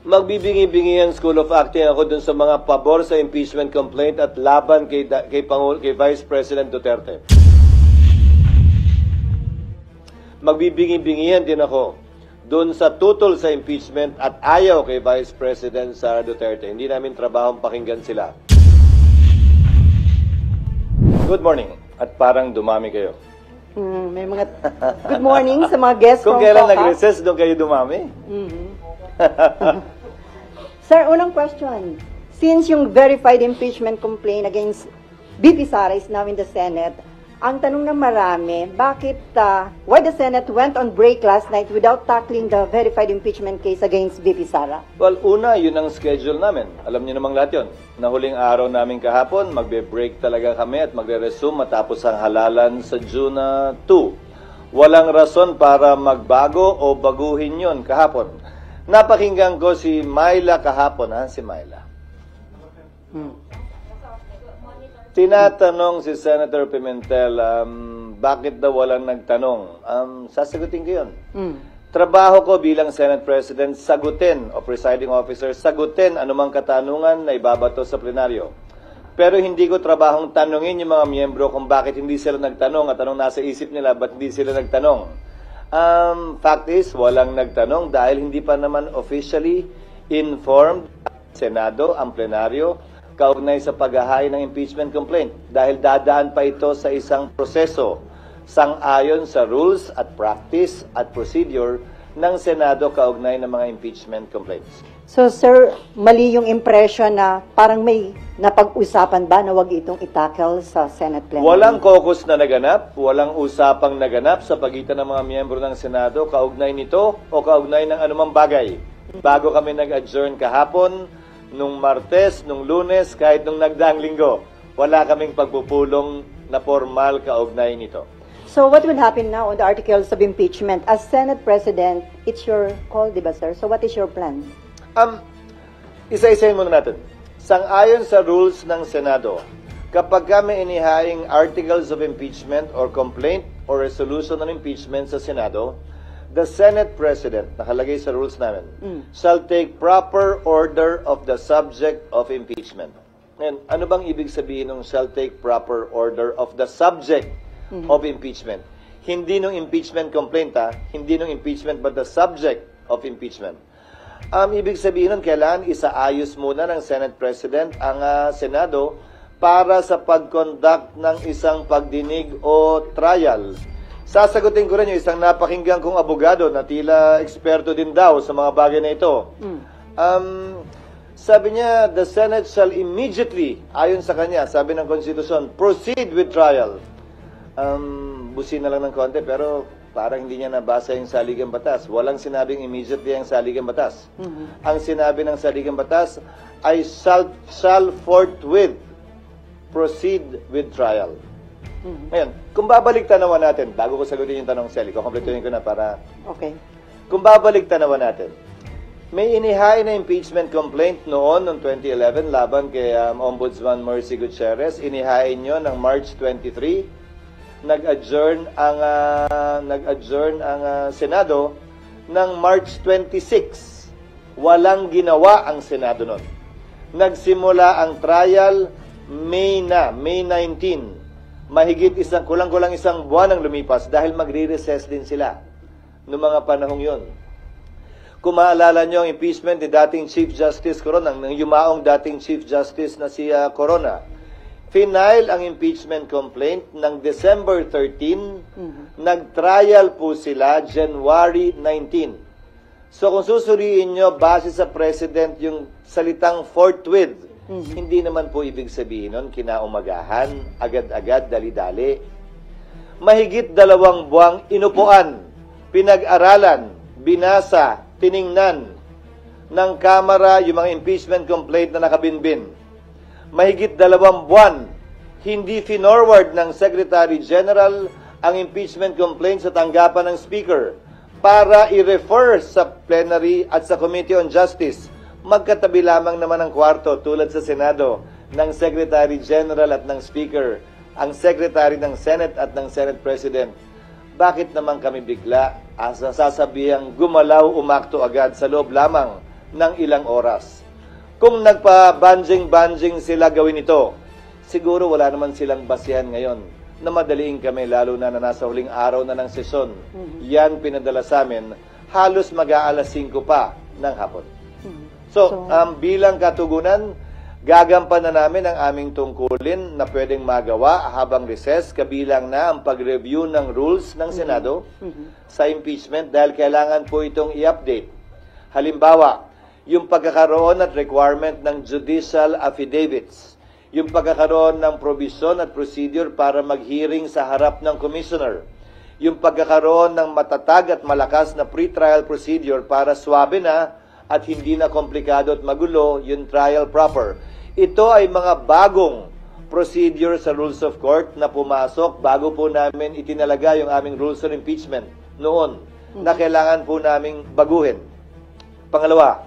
Magbibingi-bingi ang School of Acting ako dun sa mga pabor sa impeachment complaint at laban kay Vice President Duterte. Magbibingi-bingihan din ako dun sa tutol sa impeachment at ayaw kay Vice President Sara Duterte. Hindi namin trabahong pakinggan sila. Good morning. At parang dumami kayo. May mga good morning sa mga guests Kung kailan nag-recess, doon kayo dumami. Sir, unang question. Since yung verified impeachment complaint against VP Sara is now in the Senate, ang tanong ng marami, bakit, why the Senate went on break last night without tackling the verified impeachment case against VP Sara? Well, una, yun ang schedule namin. Alam niyo namang lahat yun. Na huling araw namin kahapon, magbe-break talaga kami at magre-resume matapos ang halalan sa June 2. Walang rason para magbago o baguhin yun kahapon. Napakinggan ko si Myla kahapon, si Myla. Tinatanong si Senator Pimentel, bakit daw walang nagtanong? Sasagutin ko yun. Trabaho ko bilang Senate President, sagutin o presiding officer, sagutin anumang katanungan na ibabato sa plenaryo. Pero hindi ko trabahong tanungin yung mga miyembro kung bakit hindi sila nagtanong at anong nasa isip nila, ba't hindi sila nagtanong. Fact is, walang nagtanong dahil hindi pa naman officially informed Senado, ang plenaryo, kaugnay sa paghahain ng impeachment complaint dahil dadaan pa ito sa isang proseso sang-ayon sa rules at practice at procedure ng Senado kaugnay ng mga impeachment complaints. So, sir, mali yung impression na parang may napag-usapan ba na wag itong itackle sa Senate plenary? Walang caucus na naganap, walang usapang naganap sa pagitan ng mga miyembro ng Senado kaugnay nito o kaugnay ng anumang bagay. Bago kami nag-adjourn kahapon, nung Martes, nung Lunes, kahit nung nagdaang linggo, wala kaming pagpupulong na formal kaugnay nito. So what will happen now on the articles of impeachment? As Senate President, it's your call, di ba, sir? So what is your plan? Isa-isayin muna natin. Sang-ayon sa rules ng Senado, kapag kami inihaing articles of impeachment or complaint or resolution on impeachment sa Senado, the Senate President, nakalagay sa rules namin, shall take proper order of the subject of impeachment. And ano bang ibig sabihin ng shall take proper order of the subject of impeachment? Hindi nung impeachment complaint, hindi nung impeachment, but the subject of impeachment. Ibig sabihin nun, kailangan isaayos muna ng Senate President ang Senado para sa pag-conduct ng isang pagdinig o trial. Sasagutin ko rin yung isang napakinggan kong abogado na tila eksperto din daw sa mga bagay na ito. Sabi niya, the Senate shall immediately, ayon sa kanya, sabi ng Constitution, proceed with trial. Busin na lang ng konti, pero parang hindi niya nabasa yung saligang batas. Walang sinabing immediately ang saligang batas. Ang sinabi ng saligang batas ay shall forthwith proceed with trial. Ngayon, kung babalik tanawan natin, bago ko sagutin yung tanong, Sally, kukompletuhin ko na para... Okay. Kung babalik tanawan natin, may inihain na impeachment complaint noong 2011 laban kay Ombudsman Mercy Gutierrez. Inihain nyo ng March 23. Nag-adjourn ang Senado ng March 26. Walang ginawa ang Senado noon. Nagsimula ang trial May 19. Mahigit kulang-kulang isang buwan ang lumipas dahil magre-recess din sila noong mga panahong yon. Kung maalala nyo ang impeachment ni dating Chief Justice Corona, ng yumaong dating Chief Justice na si Corona, final ang impeachment complaint ng December 13, nag-trial po sila January 19. So kung susuriin nyo, base sa President yung salitang forthwith, hindi naman po ibig sabihin nun, kinaumagahan, agad-agad, dali-dali. Mahigit 2 buwang inupuan, pinag-aralan, binasa, tiningnan ng Kamara yung mga impeachment complaint na nakabinbin. Mahigit 2 buwan, hindi finorward ng Secretary General ang impeachment complaint sa tanggapan ng Speaker para i-refer sa plenary at sa Committee on Justice. Magkatabi lamang naman ang kwarto tulad sa Senado ng Secretary General at ng Speaker, ang Secretary ng Senate at ng Senate President. Bakit naman kami bigla sasabihang gumalaw, umakto agad sa loob lamang ng ilang oras. Kung nagpa-banjing-banjing sila gawin ito, siguro wala naman silang basihan ngayon na madaliin kami, lalo na nasa huling araw na ng sesyon. Yan pinadala sa amin, halos mag-aalas 5 pa ng hapon. So, bilang katugunan, gagampan na namin ang aming tungkulin na pwedeng magawa habang recess, kabilang na ang pag-review ng rules ng Senado sa impeachment dahil kailangan po itong i-update. Halimbawa, yung pagkakaroon at requirement ng judicial affidavits, yung pagkakaroon ng provision at procedure para mag-hearing sa harap ng commissioner, yung pagkakaroon ng matatag at malakas na pre-trial procedure para swabe na at hindi na komplikado at magulo yung trial proper. Ito ay mga bagong procedure sa rules of court na pumasok bago po namin itinalaga yung aming rules of impeachment noon na kailangan po naming baguhin. Pangalawa,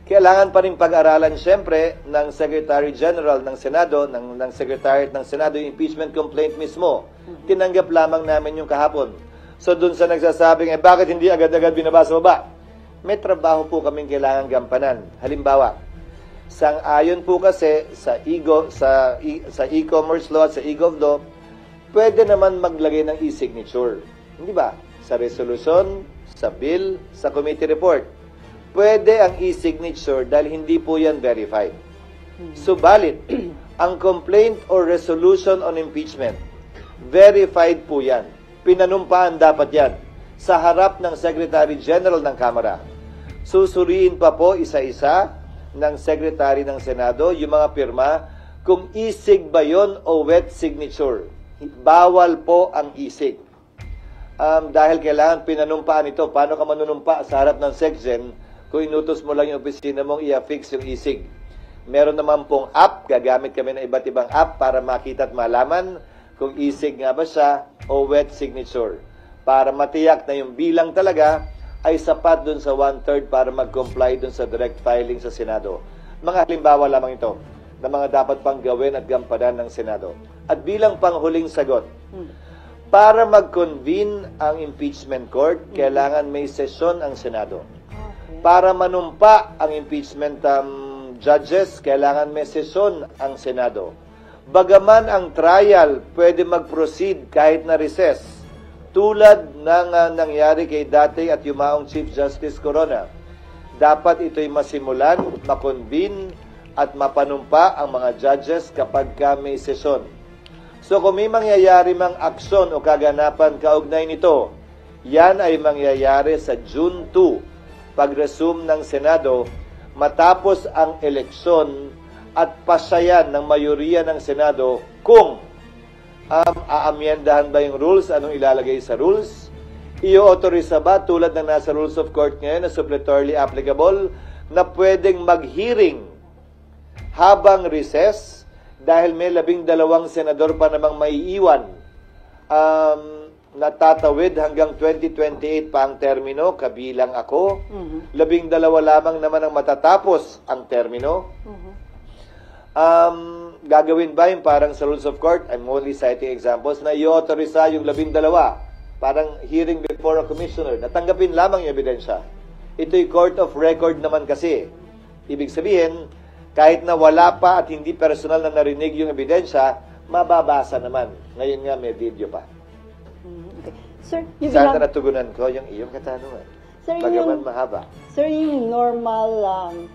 kailangan pa rin pag-aralan siyempre ng Secretary General ng Senado, ng Secretariat ng Senado, yung impeachment complaint mismo. Tinanggap lamang namin yung kahapon. So dun sa nagsasabing, bakit hindi agad-agad binabasa ba? May trabaho po kaming kailangan gampanan. Halimbawa, sang-ayon po kasi sa e-commerce law at sa e-gov law, pwede naman maglagay ng e-signature. Hindi ba? Sa resolution, sa bill, sa committee report. Pwede ang e-signature dahil hindi po yan verified. Subalit, ang complaint or resolution on impeachment, verified po yan. Pinanumpaan dapat yan sa harap ng Secretary General ng Kamara. Susuriin pa po isa-isa ng Secretary ng Senado yung mga pirma kung e-sig ba yun o wet signature. Bawal po ang e-sig. Dahil kailangan pinanumpaan ito. Paano ka manunumpa sa harap ng SecGen kung inutos mo lang yung opisina mong i-affix yung e-sig? Meron naman pong app, gagamit kami ng iba't ibang app para makita at malaman kung e-sig nga ba siya o wet signature. Para matiyak na yung bilang talaga ay sapat dun sa 1/3 para mag-comply dun sa direct filing sa Senado. Mga halimbawa lamang ito na mga dapat pang gawin at gampanan ng Senado. At bilang panghuling sagot, para mag-convene ang impeachment court, kailangan may sesyon ang Senado. Para manumpa ang impeachment judges, kailangan may sesyon ang Senado. Bagaman ang trial pwede mag-proceed kahit na recess, tulad ng nangyari kay dati at yumaong Chief Justice Corona, dapat ito'y masimulan, makonvene at mapanumpa ang mga judges kapag may sesyon. So kung may mangyayari mang aksyon o kaganapan kaugnay nito, yan ay mangyayari sa June 2, pag-resume ng Senado, matapos ang eleksyon at pasyayan ng mayoriya ng Senado kung aamyendahan ba yung rules, anong ilalagay sa rules, i-authorize ba tulad ng nasa rules of court ngayon na suppletorily applicable na pwedeng mag-hearing habang recess dahil may 12 senador pa namang maiiwan natatawid hanggang 2028 pa ang termino, kabilang ako. 12 lamang naman ang matatapos ang termino. Gagawin ba yung parang sa rules of court, I'm only citing examples, na i-authorize yung 12, parang hearing before a commissioner, natanggapin lamang yung ebidensya. Ito'y court of record naman kasi. Ibig sabihin, kahit na wala pa at hindi personal na narinig yung ebidensya, mababasa naman. Ngayon nga may video pa. Okay. Sir, yung Sana natugunan ko yung iyong katanungan. Sir, Bagaman mahaba. Sir, yung normal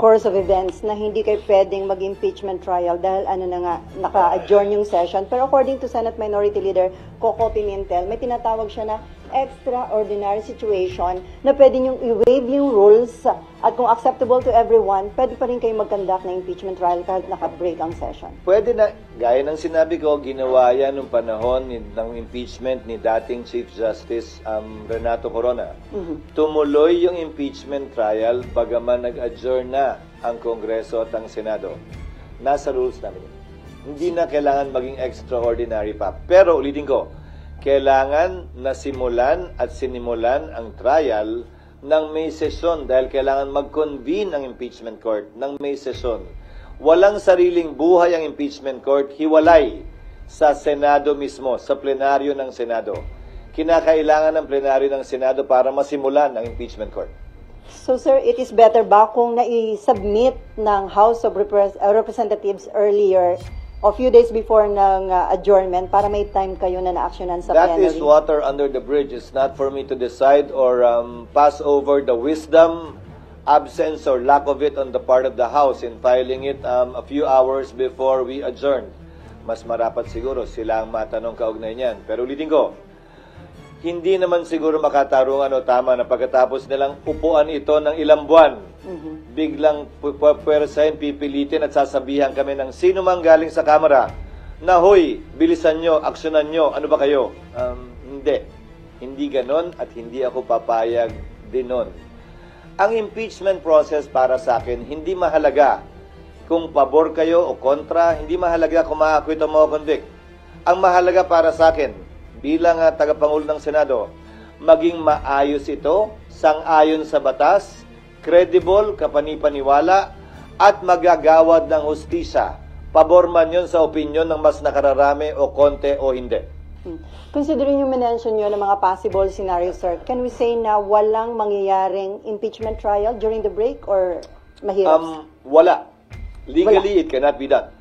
course of events na hindi kayo pwedeng mag-impeachment trial dahil naka-adjourn yung session. Pero according to Senate Minority Leader Coco Pimentel, may tinatawag siya na extraordinary situation na pwede niyong i-waive yung rules at kung acceptable to everyone, pwede pa rin kayo mag-conduct na impeachment trial kahit naka-break ang session. Pwede na, gaya ng sinabi ko, ginawa yan nung panahon ng impeachment ni dating Chief Justice Renato Corona. Tumuloy yung impeachment trial bagaman nag-adjourn na ang Kongreso at ang Senado. Nasa rules namin. Hindi na kailangan maging extraordinary pa. Pero ulitin ko, kailangan nasimulan at sinimulan ang trial ng may sesyon dahil kailangan mag-convene ang impeachment court ng may sesyon. Walang sariling buhay ang impeachment court, hiwalay sa Senado mismo, sa plenaryo ng Senado. Kinakailangan ng plenaryo ng Senado para masimulan ang impeachment court. So sir, it is better ba kung nai-submit ng House of Representatives earlier o few days before ng adjournment para may time kayo na na-actionan sa That plenary? is water under the bridge. It's not for me to decide or pass over the wisdom, absence, or lack of it on the part of the House in filing it a few hours before we adjourned. Mas marapat siguro sila ang matanong kaugnay niyan. Pero ulitin ko, hindi naman siguro makatarungan o tama na pagkatapos nilang upuan ito ng ilang buwan, biglang pwersahin, pipilitin at sasabihan kami ng sino mang galing sa Kamara na, hoy, bilisan nyo, aksyonan nyo, ano ba kayo? Hindi. Hindi ganon at hindi ako papayag din nun. Ang impeachment process para sa akin, hindi mahalaga kung pabor kayo o kontra, hindi mahalaga kung ma-acquit o ma-convict. Ang mahalaga para sa akin, bilang tagapangulo ng Senado, maging maayos ito, sang-ayon sa batas, credible, kapanipaniwala, at magagawad ng hustisya. Pabor man yun sa opinyon ng mas nakararami o konti o hindi. Considering yung mention nyo ng mga possible scenarios, sir, can we say na walang mangyayaring impeachment trial during the break or mahirap? Wala. Legally, it cannot be done.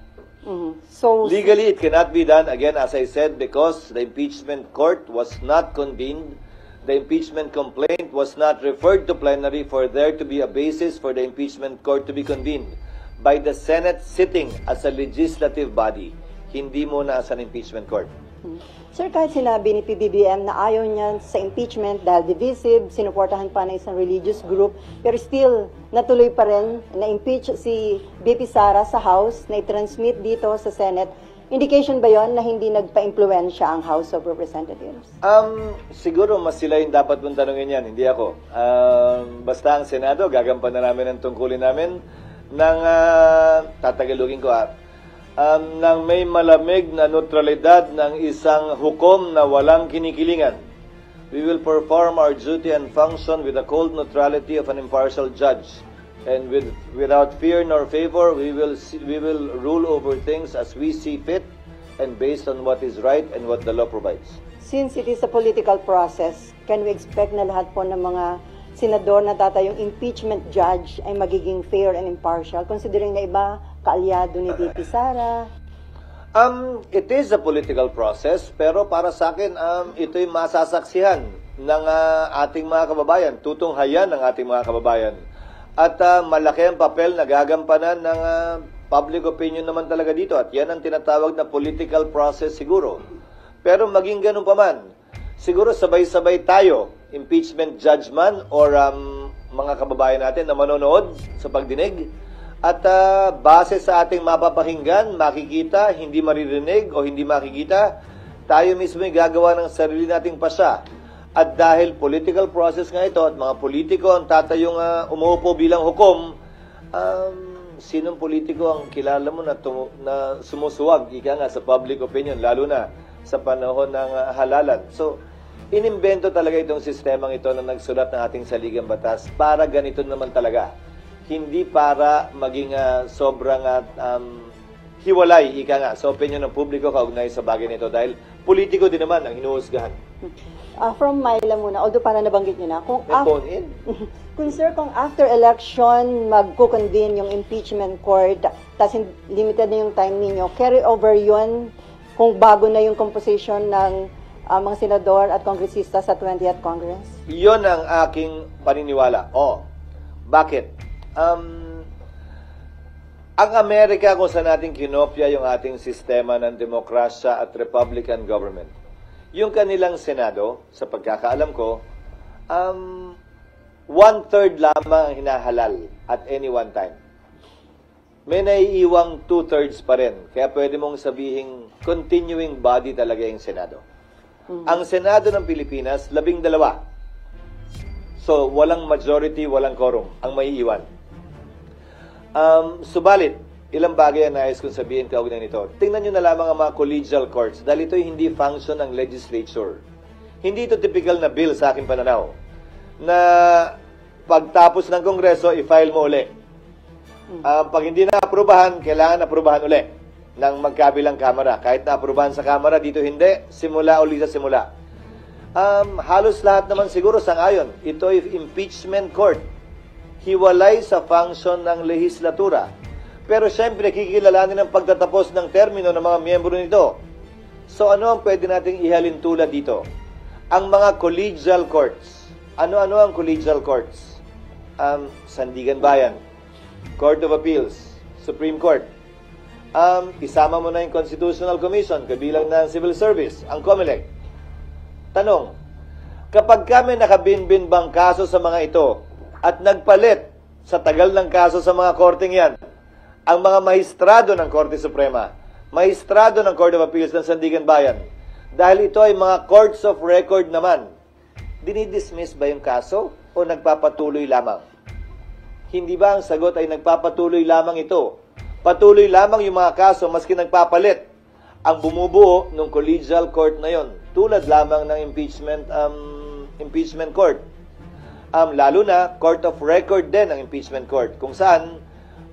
So, Legally, it cannot be done, again, as I said, because the impeachment court was not convened. The impeachment complaint was not referred to plenary for there to be a basis for the impeachment court to be convened by the Senate sitting as a legislative body, hindi muna as an impeachment court. sir, kahit sinabi ni PBBM na ayaw niya sa impeachment dahil divisive, sinuportahan pa ng isang religious group, pero still, natuloy pa rin na-impeach si BP Sara sa House, na i-transmit dito sa Senate. Indication ba yon na hindi nagpa-impluensya ang House of Representatives? Siguro mas sila yung dapat mong tanongin yan, hindi ako. Basta ang Senado, gagampanan namin ang tungkulin namin ng, tatagalugin ko ng may malamig na neutralidad ng isang hukom na walang kinikilingan. We will perform our duty and function with the cold neutrality of an impartial judge. And without fear nor favor, we will rule over things as we see fit and based on what is right and what the law provides. Since it is a political process, can we expect na lahat po ng mga senador na tatayong impeachment judge ay magiging fair and impartial, considering na iba kaalyado ni VP Sara? It is a political process, pero para sa akin, ito'y masasaksihan ng ating mga kababayan, tutunghayan ng ating mga kababayan. At malaki ang papel na gagampanan ng public opinion naman talaga dito. At yan ang tinatawag na political process siguro. Pero maging ganun pa man, siguro sabay-sabay tayo, impeachment judge man or mga kababayan natin na manonood sa pagdinig. At base sa ating mapapakinggan, makikita, hindi maririnig o hindi makikita, tayo mismo ay gagawa ng sarili nating pasya. At dahil political process nga ito at mga politiko ang tatayong umuupo bilang hukom, sinong politiko ang kilala mo na sumusuwag, ika nga, sa public opinion, lalo na sa panahon ng halalan. So, inimbento talaga itong sistemang ito na nagsulat ng ating saligang batas para ganito naman talaga. Hindi para maging sobrang hiwalay, ika nga, sa opinion ng publiko kaugnay sa bagay nito dahil politiko din naman ang hinuhusgahan. From Myla muna, although para nabanggit nyo na, kung sir, kung after election magko-convene yung impeachment court, tapos limited na yung time ninyo, carry over yun kung bago na yung composition ng mga senador at kongresista sa 20th Congress? Yun ang aking paniniwala. Bakit? Ang Amerika kung saan natin kinopya yung ating sistema ng demokrasya at Republican government. Yung kanilang Senado, sa pagkakaalam ko, 1/3 lamang ang hinahalal at any one time. May naiiwang 2/3 pa rin. Kaya pwede mong sabihin, continuing body talaga yung Senado. Ang Senado ng Pilipinas, 12. So, walang majority, walang quorum ang maiiwan. Subalit, ilang bagay ang nais kong sabihin kaugnay nito. Tingnan nyo na lamang ang mga collegial courts dahil ito'y hindi function ng legislature. Hindi ito typical na bill sa aking pananaw na pagtapos ng Kongreso, i-file mo uli. Pag hindi na-aprobahan, kailangan aprubahan uli ng magkabilang kamara. Kahit na-aprobahan sa kamara, dito hindi, simula uli sa simula. Halos lahat naman siguro sang-ayon. Ito ay impeachment court. hiwalay sa function ng lehislatura. Pero syempre, kikilalanin ang pagtatapos ng termino ng mga miyembro nito. So ano ang pwede nating ihalin tulad dito? Ang mga collegial courts. Ano-ano ang collegial courts? Sandigan Bayan, Court of Appeals, Supreme Court. Isama mo na yung Constitutional Commission, kabilang na ang Civil Service, ang COMELEC. Tanong, kapag kami nakabinbin bang kaso sa mga ito at nagpalit sa tagal ng kaso sa mga korteng yan, ang mga mahistrado ng Korte Suprema, mahistrado ng Court of Appeals ng Sandigan Bayan, dahil ito ay mga courts of record naman, dinidismiss ba yung kaso o nagpapatuloy lamang? Hindi ba ang sagot ay nagpapatuloy lamang ito? Patuloy lamang yung mga kaso maski nagpapalit ang bumubuo ng collegial court na yon, tulad lamang ng impeachment court. Lalo na court of record din ang impeachment court, kung saan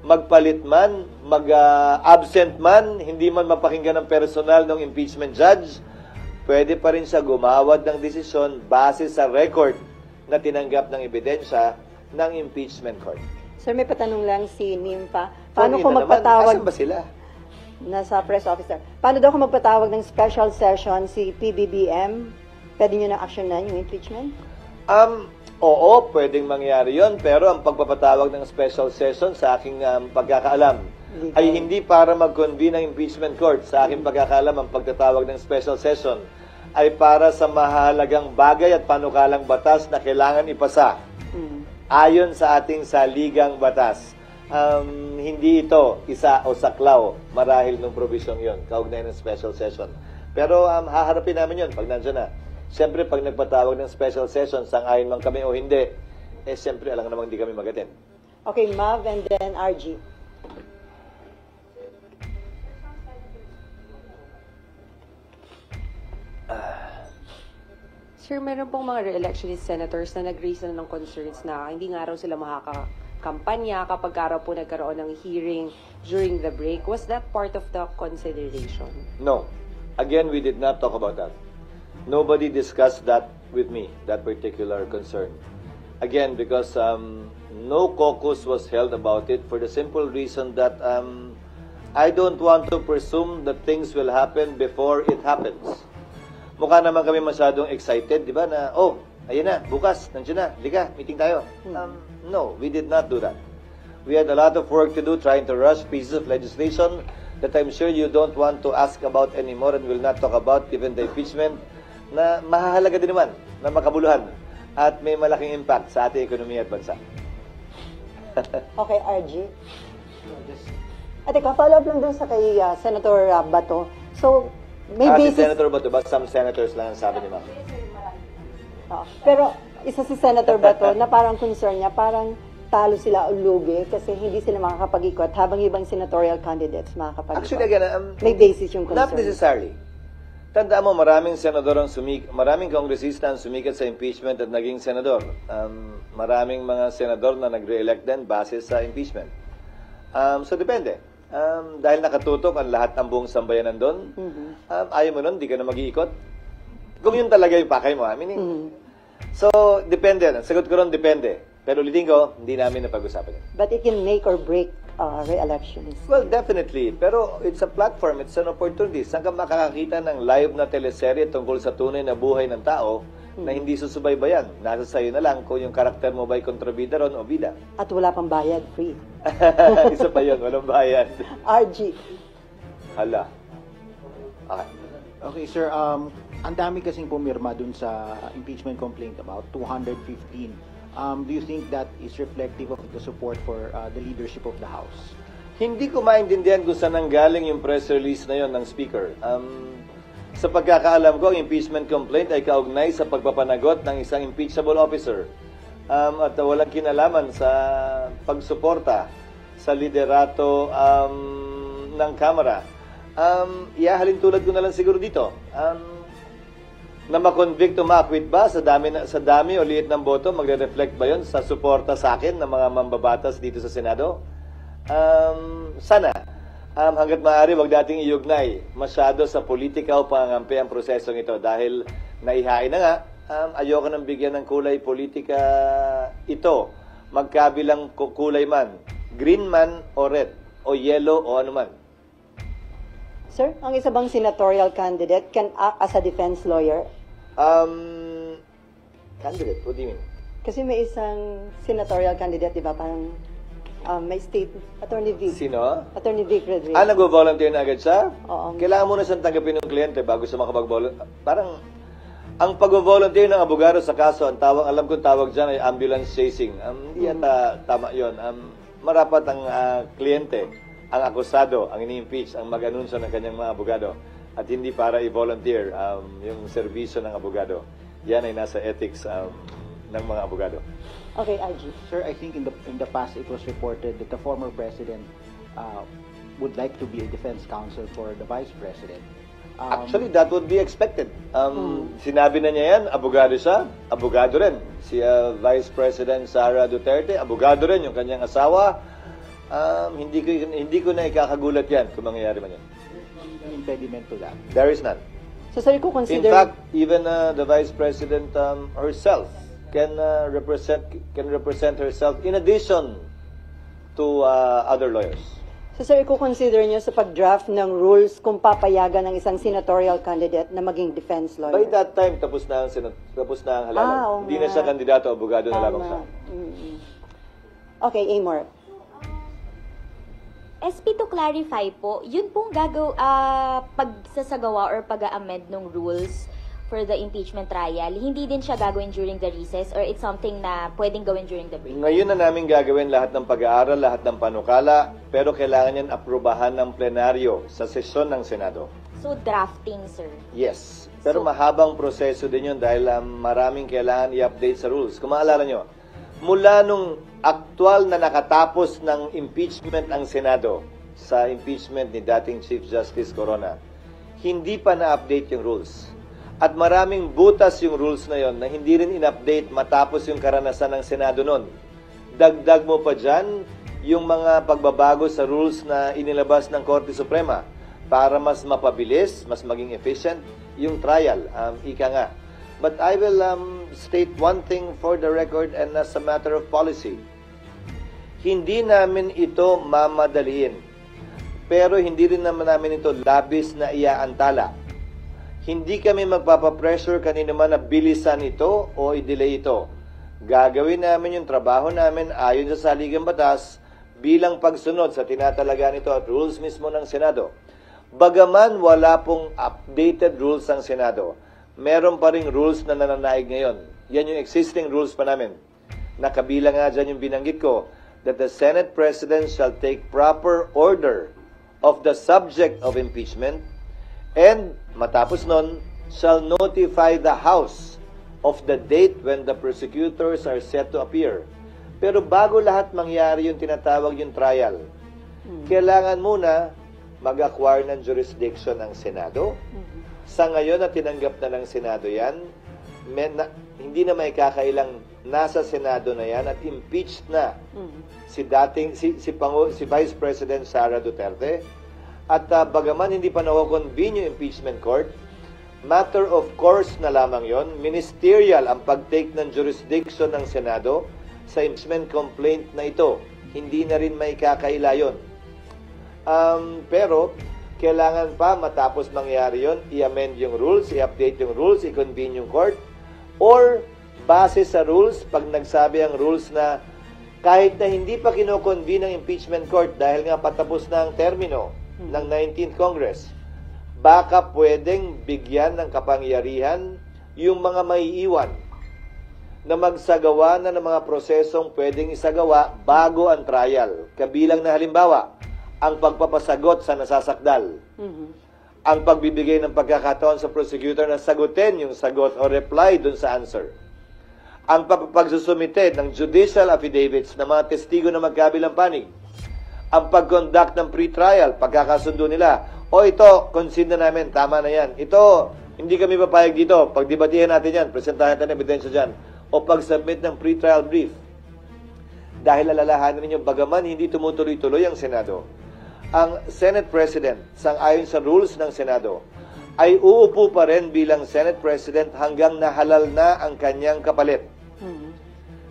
magpalit man, mag-absent man, hindi man mapakinggan ng personal ng impeachment judge, pwede pa rin siya gumawad ng desisyon base sa record na tinanggap ng ebidensya ng impeachment court. Sir, may patanong lang si Nimpa. Paano Paano kung magpatawag... Asan ba sila? Nasa press officer. Paano daw kung magpatawag ng special session si PBBM? Pwede nyo na action na yung impeachment? Oo, pwedeng mangyari yon, pero ang pagpapatawag ng special session sa aking pagkakaalam ay hindi para mag-convene ng impeachment court. Sa aking pagkakaalam, ang pagtatawag ng special session ay para sa mahalagang bagay at panukalang batas na kailangan ipasa ayon sa ating saligang batas. Hindi ito isa o saklaw marahil ng provision yon, kaugnay ng special session. Pero haharapin namin yon pag nandiyan na. Siyempre, pag nagpatawag ng special session, sang-ayon man kami o hindi, siyempre, alam namang hindi kami magatin. Okay, Mav and then RG. Sir, meron pong mga re-electionist senators na nag-raise na ng concerns na hindi nga raw sila makakampanya kapag araw po nagkaroon ng hearing during the break. Was that part of the consideration? No. Again, we did not talk about that. Nobody discussed that with me, that particular concern. Again, because no caucus was held about it for the simple reason that I don't want to presume that things will happen before it happens. Mukha naman kami masyadong excited, di ba, na, ayun na, bukas, nandiyan na, liga, meeting tayo. No, we did not do that. We had a lot of work to do trying to rush pieces of legislation that I'm sure you don't want to ask about anymore and will not talk about, given the impeachment, na mahalaga din naman na makabuluhan at may malaking impact sa ating ekonomiya at bansa. Okay, RG. At ikaw, follow up lang dun sa kay Senator Bato. So, may Si basis... Senator Bato ba? Some senators lang ang sabi ni Ma'am. Pero isa si Senator Bato na parang concern niya, parang talo sila o lugi kasi hindi sila makakapag-ikot habang ibang senatorial candidates makakapag-ikot. Actually, again, may basis yung concern. not necessarily. Tandaan mo, maraming senador maraming kongresista ang sumikat sa impeachment at naging senador. Maraming mga senador na nagre-elect din base sa impeachment. So, depende. Dahil nakatutok ang lahat ng buong sambayan nandun, ayaw mo nun, di ka na mag-iikot. Kung yun talaga yung pakay mo, meaning. So, depende. Sagot ko ron, depende. Pero ulitin ko, hindi namin napag-usapan yun. But it can make or break re-elections. Well, definitely. Pero it's a platform, it's an opportunity. Saan ka makakakita ng live na teleserye tungkol sa tunay na buhay ng tao na hindi susubaybayan? Nasa sayo na lang kung yung karakter mo ba'y kontrabida ron o bida. At wala pang bayad, free. Isa pa yun, walang bayan. RG. Hala. Okay. Okay, sir. Ang dami kasing pumirma dun sa impeachment complaint, about 215. Do you think that is reflective of the support for the leadership of the House? Hindi ko maintindihan kung saan nanggaling yung press release na yon ng Speaker. Sa pagkakaalam ko, ang impeachment complaint ay kaugnay sa pagpapanagot ng isang impeachable officer at walang kinalaman sa pagsuporta sa liderato ng Kamara. Ihahalin tulad ko na lang siguro dito. Na ma-convict o ma-acquit ba sa dami o liit ng boto, magre-reflect ba yon sa suporta sa akin ng mga mambabatas dito sa Senado? Sana. Hanggat maaari, wag dating iugnay masyado sa politika o pangangampi ang prosesong ito dahil naihain na nga, ayoko nang bigyan ng kulay politika ito. magkabilang kulay man, green man o red, o yellow o ano man. Sir, ang isa bang senatorial candidate can act as a defense lawyer? Candidate, what do you mean? Kasi may isang senatorial candidate, di ba? Parang may state, Attorney Vic. Sino? Attorney Vic Rodriguez. Nag-volunteer na agad siya? Oo. Kailangan muna siyang tanggapin ng kliyente bago siya makapag-volunteer. Parang, ang pag-volunteer ng abogado sa kaso, ang tawag, alam ko tawag dyan ay ambulance chasing. Hindi yata tama yun. Marapat ang kliyente, ang akusado, ang ini-impeach, ang mag-anunsyo ng kanyang mga abogado. At hindi para i-volunteer yung serbisyo ng abogado. Yan ay nasa ethics ng mga abogado. Okay, RG. Sir, I think in the past it was reported that the former president would like to be a defense counsel for the vice president. Actually, that would be expected. Sinabi na niya yan, abogado siya, abogado rin. Si Vice President Sara Duterte, abogado rin yung kanyang asawa. Hindi ko na ikakagulat yan kung mangyayari man yan. An impediment to that. There is none. So, sir, ko In consider... fact, even the Vice President herself can represent herself in addition to other lawyers. So, sir, i-consider niyo sa pag-draft ng rules kung papayagan ng isang senatorial candidate na maging defense lawyer? By that time, tapos na ang halalan. Oo Hindi nga. na siya kandidato, abogado na lamang siya. Okay, Amor. SP, to clarify po, yun pong pagsasagawa or pag-a-amend ng rules for the impeachment trial, hindi din siya gagawin during the recess or it's something na pwedeng gawin during the break? Ngayon na namin gagawin lahat ng pag-aaral, lahat ng panukala, pero kailangan yan aprubahan ng plenaryo sa sesyon ng Senado. So, drafting, sir. Yes. Pero mahabang proseso din yun dahil maraming kailangan i-update sa rules. Kung maalala nyo, mula nung aktual na nakatapos ng impeachment ang Senado sa impeachment ni dating Chief Justice Corona, hindi pa na-update yung rules. At maraming butas yung rules na yon na hindi rin in-update matapos yung karanasan ng Senado nun. Dagdag mo pa dyan yung mga pagbabago sa rules na inilabas ng Korte Suprema para mas mapabilis, mas maging efficient yung trial. Ika nga. But I will state one thing for the record and as a matter of policy. Hindi namin ito mamadaliin. Pero hindi rin naman namin ito labis na iaantala. Hindi kami magpapapressure kanino man na bilisan ito o i-delay ito. Gagawin namin yung trabaho namin ayon sa saligang batas bilang pagsunod sa tinatalaga nito at rules mismo ng Senado. Bagaman wala pong updated rules ng Senado, meron pa ring rules na nananaig ngayon. Yan yung existing rules pa namin. Nakabilang nga dyan yung binanggit ko, that the Senate President shall take proper order of the subject of impeachment and, matapos nun, shall notify the House of the date when the prosecutors are set to appear. Pero bago lahat mangyari yung tinatawag yung trial, kailangan muna mag-acquire ng jurisdiction ng Senado. Sa ngayon na tinanggap na ng Senado yan, hindi na may kakailang nasa Senado na yan at impeached na si Vice President Sara Duterte. At bagaman hindi pa na-convene yung impeachment court, matter of course na lamang yon, ministerial ang pag-take ng jurisdiction ng Senado sa impeachment complaint na ito. Hindi na rin may kakaila yun. Pero, kailangan pa matapos mangyari yon, i-amend yung rules, i-update yung rules, i-convene yung court, or base sa rules, pag nagsabi ang rules na kahit na hindi pa kino-convene ang impeachment court dahil nga patapos na ang termino ng 19th Congress, baka pwedeng bigyan ng kapangyarihan yung mga maiiwan na magsagawa na ng mga prosesong pwedeng isagawa bago ang trial. Kabilang na halimbawa, ang pagpapasagot sa nasasakdal. Ang pagbibigay ng pagkakataon sa prosecutor na sagutin yung sagot o reply dun sa answer. Ang pagsusumite ng judicial affidavits ng mga testigo na magkabilang panig. Ang pag-conduct ng pre-trial, pagkakasundo nila. O ito, concede na namin, tama na yan. Ito, hindi kami papayag dito. Pagdebatihan natin yan, presentahan natin ebidensya dyan. O pag-submit ng pre-trial brief. Dahil alalahanin ninyo, bagaman hindi tumutuloy-tuloy ang Senado, ang Senate President, sang-ayon sa rules ng Senado, ay uupo pa rin bilang Senate President hanggang nahalal na ang kanyang kapalit.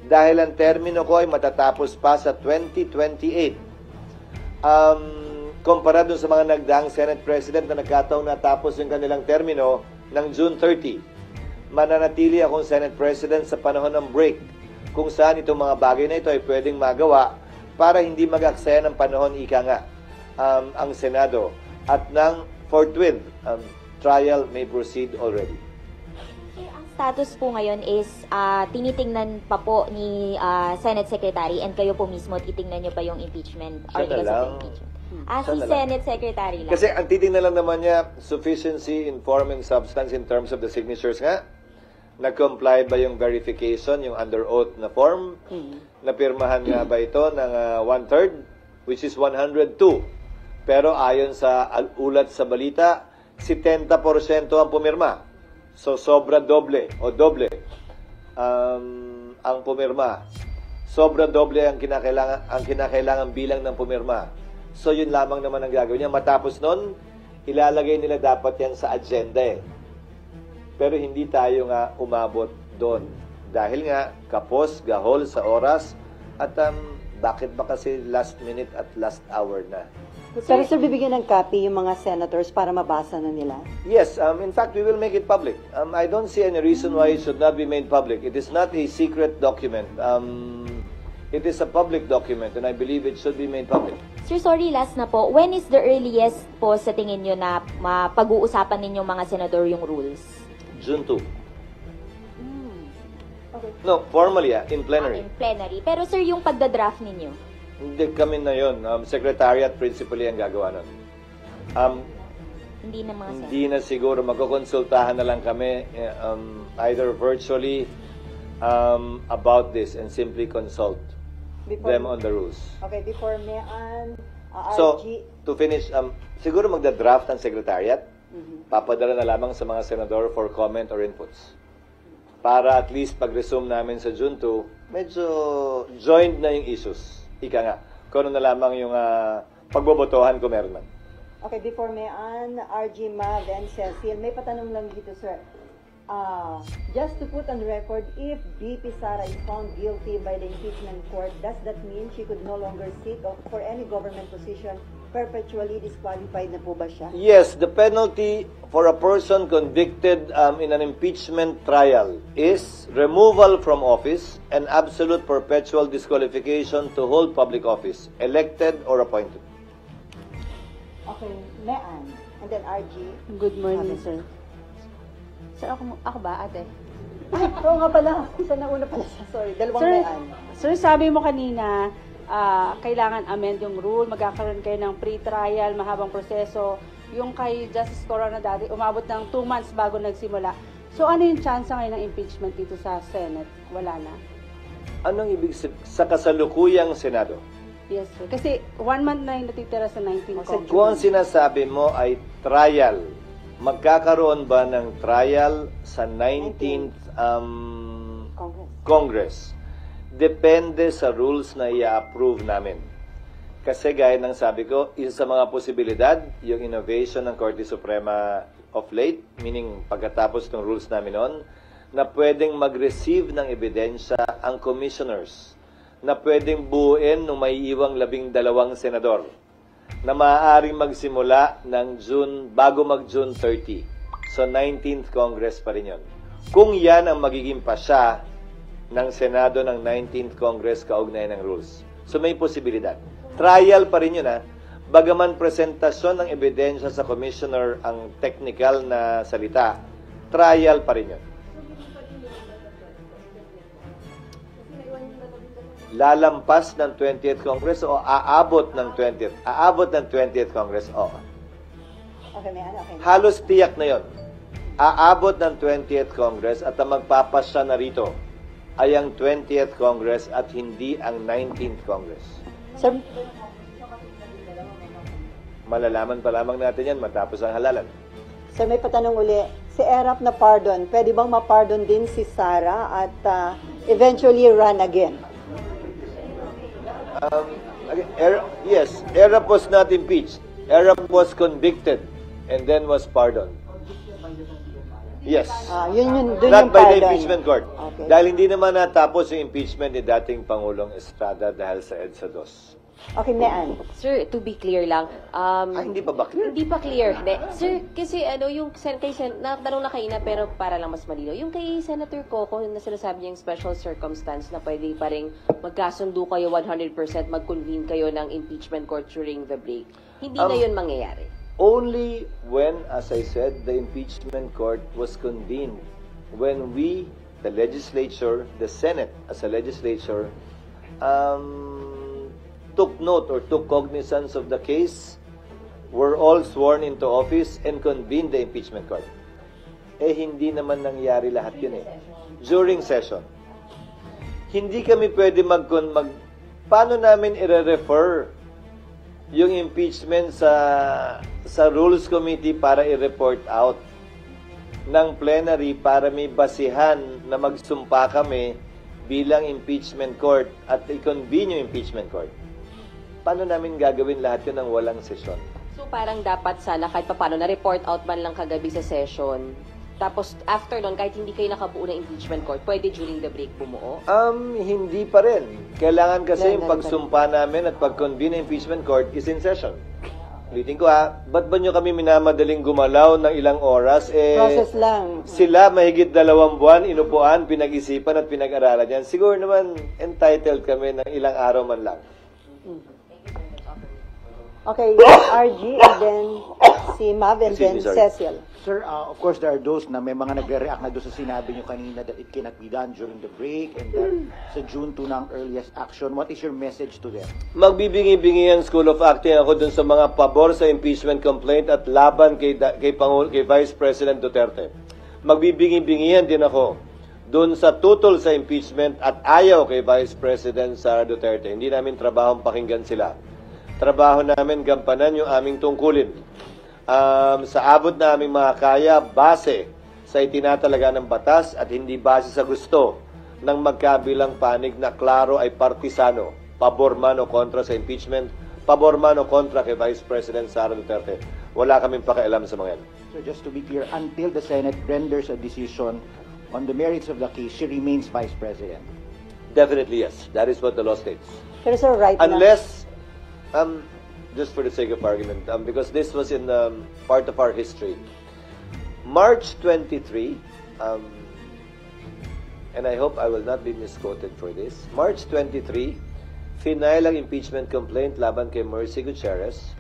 dahil ang termino ko ay matatapos pa sa 2028. Kumpara dun sa mga nagdaang Senate President na nagkataong natapos yung kanilang termino ng June 30. Mananatili akong Senate President sa panahon ng break, kung saan itong mga bagay na ito ay pwedeng magawa para hindi mag-aksaya ng panahon, ika nga, ang Senado. At nang forthwith, trial may proceed already. Ang status po ngayon is tinitingnan pa po ni Senate Secretary and kayo po mismo titingnan nyo pa yung impeachment Siya na articles lang. of impeachment. Siya Si na lang. Senate Secretary lang. Kasi ang titingnan lang naman niya, sufficiency in form and substance in terms of the signatures nga. Nag-comply ba yung verification, yung under oath na form? Napirmahan nga ba ito ng 1/3, which is 102. Pero ayon sa ulat sa balita, 70% ang pumirma. So sobra doble o doble ang pumirma. Sobra doble ang kinakailangan bilang ng pumirma. So yun lamang naman ang gagawin niya. Matapos nun, ilalagay nila dapat yan sa agenda eh. Pero hindi tayo nga umabot doon. Dahil nga, kapos, gahol sa oras, at bakit ba kasi last minute at last hour na? Pero sir, bibigyan ng copy yung mga senators para mabasa na nila? Yes, in fact, we will make it public. I don't see any reason why it should not be made public. It is not a secret document. It is a public document and I believe it should be made public. Sir, sorry, last na po. When is the earliest po sa tingin nyo na mapag-uusapan ninyong mga senador yung rules? June 2. No, formally, in plenary. In plenary. Pero sir, yung pagdadraft ninyo? Hindi kami na yun. Secretariat principally ang gagawa nun. Hindi na mga senador? Hindi na siguro. Magkukonsultahan na lang kami either virtually about this and simply consult them on the rules. Okay, before Mayan, So, RG, to finish, siguro magda-draft ang secretariat. Papadala na lamang sa mga senador for comment or inputs. Para at least pag-resume namin sa June 2, medyo joined na yung issues. Ika nga, kung ano na lamang yung pagbobotohan kung meron man. okay, before Mayan, RG, Mav, and Cecil, may patanong lang dito, sir. Just to put on record, if BP Sara is found guilty by the impeachment court, does that mean she could no longer seek for any government position? Perpetually disqualified na po ba siya? Yes, the penalty for a person convicted in an impeachment trial is removal from office and absolute perpetual disqualification to hold public office, elected or appointed. Okay, Mayan, and then RG. Good morning, Okay. sir. Sir, ako ba, ate? Ay, oo nga pala. Isa na una pala siya. Sorry, dalawang Sir, Mayan. sir, sabi mo kanina, kailangan amend yung rule, magkakaroon kayo ng pre-trial, mahabang proseso. Yung kay Justice Corona dati, umabot ng 2 months bago nagsimula. So, ano yung chance ngayon ng impeachment dito sa Senate? Wala na. Anong ibig sa kasalukuyang Senado? Yes, sir. Kasi 1 month na yung natitira sa 19 Sa Congress. Kung ang sinasabi mo ay trial, magkakaroon ba ng trial sa 19th Congress? Depende sa rules na i-approve namin. Kasi gaya ng sabi ko, isa sa mga posibilidad, yung innovation ng Korte Suprema of late, meaning pagkatapos ng rules namin noon, na pwedeng mag-receive ng ebidensya ang commissioners, na pwedeng buuin ng may iwang 12 senador, na maaaring magsimula ng June, bago mag-June 30. So, 19th Congress pa rin yun. Kung yan ang magiging pasya ng Senado ng 19th Congress kaugnay ng rules. So, may posibilidad. Trial pa rin yun, ha? Bagaman presentasyon ng ebidensya sa commissioner ang technical na salita, trial pa rin yun. Lalampas ng 20th Congress o aabot ng 20th? Aabot ng 20th Congress, oo. Okay, Mayan, okay. Halos tiyak na yon. Aabot ng 20th Congress at ang magpapasya na rito ay ang 20th Congress at hindi ang 19th Congress. Sir, Malalaman pa lamang natin yan matapos ang halalan. sir, may patanong uli. Si ERAP na pardon, pwede bang ma-pardon din si Sara at eventually run again? Yes, Erap was not impeached. Erap was convicted and then was pardoned. Yes. Dun Not yung by the pardon. impeachment court. Okay. Dahil hindi naman natapos yung impeachment ni dating Pangulong Estrada dahil sa EDSA 2. Okay, Mean. Sir, to be clear lang, Hindi pa ba clear? hindi pa clear. Hindi. Sir, kasi yung natanong na kaina pero para lang mas malinaw. Yung kay Senator Coco na sinasabi niyang special circumstance na pwede pa rin magkasundo kayo 100%, mag-convene kayo ng impeachment court during the break. Hindi na yun mangyayari. Only when, as I said, the impeachment court was convened. When we, the legislature, the Senate as a legislature, took note or took cognizance of the case, were all sworn into office and convened the impeachment court. Hindi naman nangyari lahat yun During session. Hindi kami pwede paano namin i-refer yung impeachment sa Rules Committee para i-report out ng plenary para may basihan na magsumpa kami bilang impeachment court at i-convene yung impeachment court. Paano namin gagawin lahat yun ng walang sesyon? So parang dapat sana kahit paano na-report out man lang kagabi sa session. Tapos after nun, kahit hindi kayo nakabuo ng impeachment court, pwede during the break bumuo? Hindi pa rin. Kailangan kasi yung Kailangan pagsumpa namin at pag-convene ng impeachment court is in session. Ulitin ko ba't ba nyo kami minamadaling gumalaw ng ilang oras? Process lang. Sila mahigit 2 buwan, inupuan, pinag-isipan at pinag-aralan yan. Siguro naman entitled kami ng ilang araw man lang. Okay, RG, and then si Mav, and Excuse then me, sorry. Cecil. Sir, of course, there are those na may mga nagre-react na doon sa sinabi nyo kanina that it cannot be done during the break and that sa June 2 na ang earliest action. What is your message to them? Magbibingi-bingi ang School of Acting ako dun sa mga pabor sa impeachment complaint at laban kay Vice President Duterte. Magbibingi-bingihan din ako dun sa tutol sa impeachment at ayaw kay Vice President Sara Duterte. Hindi namin trabahong pakinggan sila. Trabaho namin gampanan yung aming tungkulin. Sa abot na aming makakaya, base sa itinatalaga ng batas at hindi base sa gusto ng magkabilang panig na klaro ay partisano, pabor man o kontra sa impeachment, pabor man o kontra kay Vice President Sara Duterte. Wala kaming pakialam sa mga yan. So just to be clear, until the Senate renders a decision on the merits of the case, she remains Vice President. Definitely yes. That is what the law states. Pero sir, right now, Unless, just for the sake of argument, because this was in part of our history. March 23, and I hope I will not be misquoted for this. March 23, final ang impeachment complaint laban kay Mercy Gutierrez.